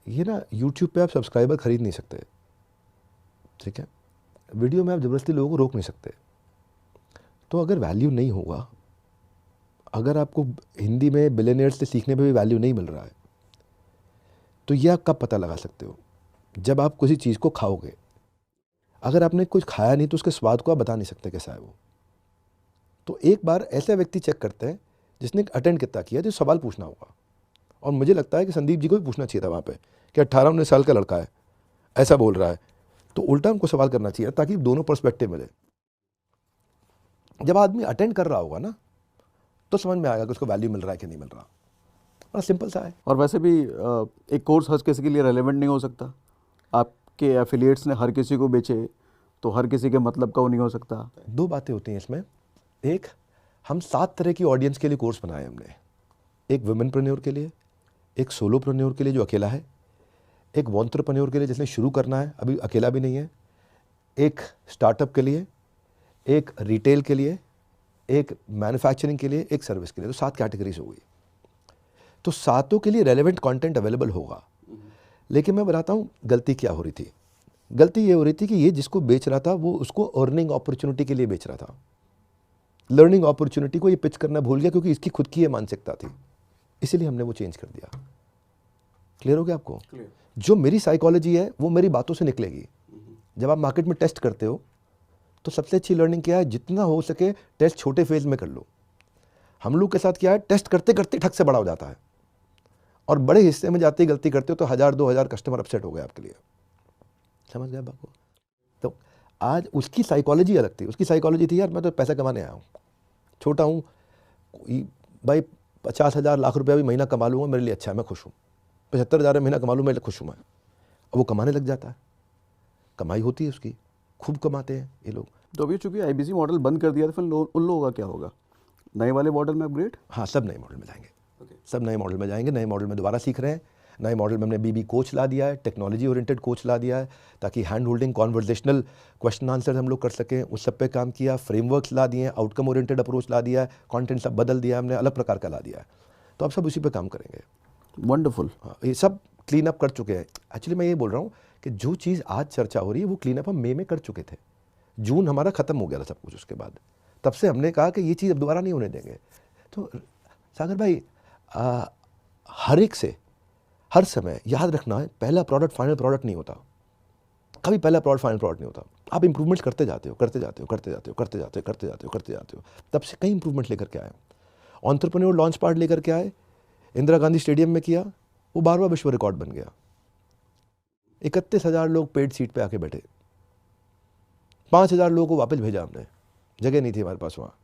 ये ना यूट्यूब पे आप सब्सक्राइबर खरीद नहीं सकते, ठीक है, वीडियो में आप ज़बरदस्ती लोगों को रोक नहीं सकते। तो अगर वैल्यू नहीं होगा, अगर आपको हिंदी में बिलियनियर्स से सीखने पे भी वैल्यू नहीं मिल रहा है, तो ये आप कब पता लगा सकते हो? जब आप किसी चीज़ को खाओगे। अगर आपने कुछ खाया नहीं तो उसके स्वाद को आप बता नहीं सकते कैसा है वो। तो एक बार ऐसे व्यक्ति चेक करते हैं जिसने अटेंड कितना किया, तो सवाल पूछना होगा। और मुझे लगता है कि संदीप जी को भी पूछना चाहिए था वहाँ पे कि 18-19 साल का लड़का है, ऐसा बोल रहा है, तो उल्टा हमको सवाल करना चाहिए ताकि दोनों पर्सपेक्टिव मिले। जब आदमी अटेंड कर रहा होगा ना तो समझ में आएगा कि उसको वैल्यू मिल रहा है कि नहीं मिल रहा। बड़ा सिंपल सा है। और वैसे भी एक कोर्स हर किसी के लिए रेलेवेंट नहीं हो सकता। आपके एफिलिएट्स ने हर किसी को बेचे तो हर किसी के मतलब का वो नहीं हो सकता। दो बातें होती हैं इसमें। एक, हम 7 तरह की ऑडियंस के लिए कोर्स बनाए हमने। एक वुमेनप्रेन्योर के लिए, एक सोलोप्रेन्योर के लिए जो अकेला है, एक वॉन्ट्रप्रेन्योर के लिए जिसने शुरू करना है अभी अकेला भी नहीं है, एक स्टार्टअप के लिए, एक रिटेल के लिए, एक मैन्युफैक्चरिंग के लिए, एक सर्विस के लिए। तो 7 कैटेगरीज हो गई। तो 7 के लिए रेलेवेंट कंटेंट अवेलेबल होगा। लेकिन मैं बताता हूँ गलती क्या हो रही थी। गलती ये हो रही थी कि ये जिसको बेच रहा था वो उसको अर्निंग अपॉर्चुनिटी के लिए बेच रहा था। लर्निंग अपॉर्चुनिटी को ये पिच करना भूल गया क्योंकि इसकी खुद की ये मानसिकता थी। इसीलिए हमने वो चेंज कर दिया। क्लियर हो गया आपको? जो मेरी साइकोलॉजी है वो मेरी बातों से निकलेगी। जब आप मार्केट में टेस्ट करते हो तो सबसे अच्छी लर्निंग क्या है, जितना हो सके टेस्ट छोटे फेज में कर लो। हम लोग के साथ क्या है, टेस्ट करते करते ठग से बड़ा हो जाता है और बड़े हिस्से में जाते ही गलती करते हो तो 1000-2000 कस्टमर अपसेट हो गए आपके लिए। समझ गए बात को? तो आज उसकी साइकोलॉजी अलग थी। उसकी साइकोलॉजी थी यार मैं तो पैसा कमाने आया हूँ, छोटा हूँ भाई, 50,000 लाख रुपया भी महीना कमा लूँगा मेरे लिए अच्छा है, मैं खुश हूँ। 75,000 महीना कमा लूँ मेरे लिए खुश हूँ मैं। अब वो कमाने लग जाता है, कमाई होती है उसकी, खूब कमाते हैं ये लोग। तो अभी चूंकि आईबीसी मॉडल बंद कर दिया तो फिर उन लोगों का क्या होगा? नए वाले मॉडल में अपग्रेड? हाँ, सब नए मॉडल में जाएंगे। सब नए मॉडल में जाएंगे। नए मॉडल में दोबारा सीख रहे हैं। नए मॉडल में हमने बीबी कोच ला दिया है, टेक्नोलॉजी ओरिएंटेड कोच ला दिया है ताकि hand holding conversational question answer हम लोग कर सकें। उस सब पे काम किया। फ्रेमवर्क्स ला दिए हैं, आउटकम ओरिएंटेड अप्रोच ला दिया है, कंटेंट सब बदल दिया हमने, अलग प्रकार का ला दिया है। तो अब सब उसी पे काम करेंगे। वंडरफुल। हाँ, ये सब क्लीन अप कर चुके हैं। एक्चुअली मैं ये बोल रहा हूँ कि जो चीज़ आज चर्चा हो रही है वो क्लीन अप हम मई में कर चुके थे। जून हमारा ख़त्म हो गया था सब कुछ। उसके बाद तब से हमने कहा कि ये चीज़ अब दोबारा नहीं होने देंगे। तो सागर भाई, हर एक से हर समय याद रखना है, पहला प्रोडक्ट फाइनल प्रोडक्ट नहीं होता। कभी पहला प्रोडक्ट फाइनल प्रोडक्ट नहीं होता। आप इंप्रूवमेंट्स करते जाते हो, करते जाते हो, करते जाते हो, करते जाते हो, करते जाते हो, करते जाते हो। तब से कई इंप्रूवमेंट लेकर के आए। एंटरप्रेन्योर लॉन्च पार्ट लेकर के आए, इंदिरा गांधी स्टेडियम में किया, वो 12वां विश्व रिकॉर्ड बन गया। 31,000 लोग पेड सीट पे आके बैठे। 5,000 लोगों को वापस भेजा हमने, जगह नहीं थी हमारे पास वहाँ।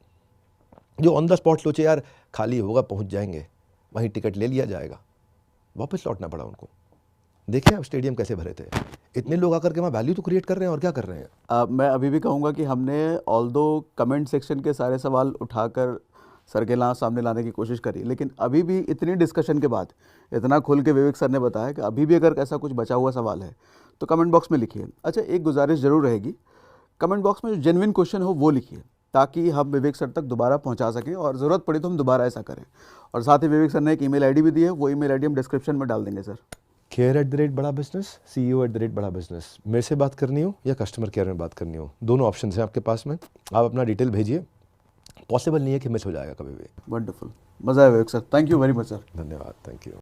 जो ऑन द स्पॉट सोचे यार खाली होगा पहुँच जाएंगे, वहीं टिकट ले लिया जाएगा, वापस लौटना पड़ा उनको। देखिए आप स्टेडियम कैसे भरे थे। इतने लोग आकर के वहाँ वैल्यू तो क्रिएट कर रहे हैं और क्या कर रहे हैं। मैं अभी भी कहूँगा कि हमने ऑल्दो कमेंट सेक्शन के सारे सवाल उठाकर सर के सामने लाने की कोशिश करी, लेकिन अभी भी इतनी डिस्कशन के बाद इतना खुल के विवेक सर ने बताया कि अभी भी अगर ऐसा कुछ बचा हुआ सवाल है तो कमेंट बॉक्स में लिखिए। अच्छा, एक गुजारिश ज़रूर रहेगी, कमेंट बॉक्स में जो जेन्युइन क्वेश्चन हो वो लिखिए ताकि हम विवेक सर तक दोबारा पहुंचा सकें और ज़रूरत पड़ी तो हम दोबारा ऐसा करें। और साथ ही विवेक सर ने एक ईमेल आईडी भी दी है, वो ईमेल आईडी हम डिस्क्रिप्शन में डाल देंगे सर। care@bada-business, CEO@bada-business। मेरे से बात करनी हो या कस्टमर केयर में बात करनी हो, दोनों ऑप्शन हैं आपके पास में। आप अपना डिटेल भेजिए। पॉसिबल नहीं है कि मिस हो जाएगा कभी भी। वंडरफुल, मज़ा आया Vivek sir. Thank you very much sir. धन्यवाद, थैंक यू।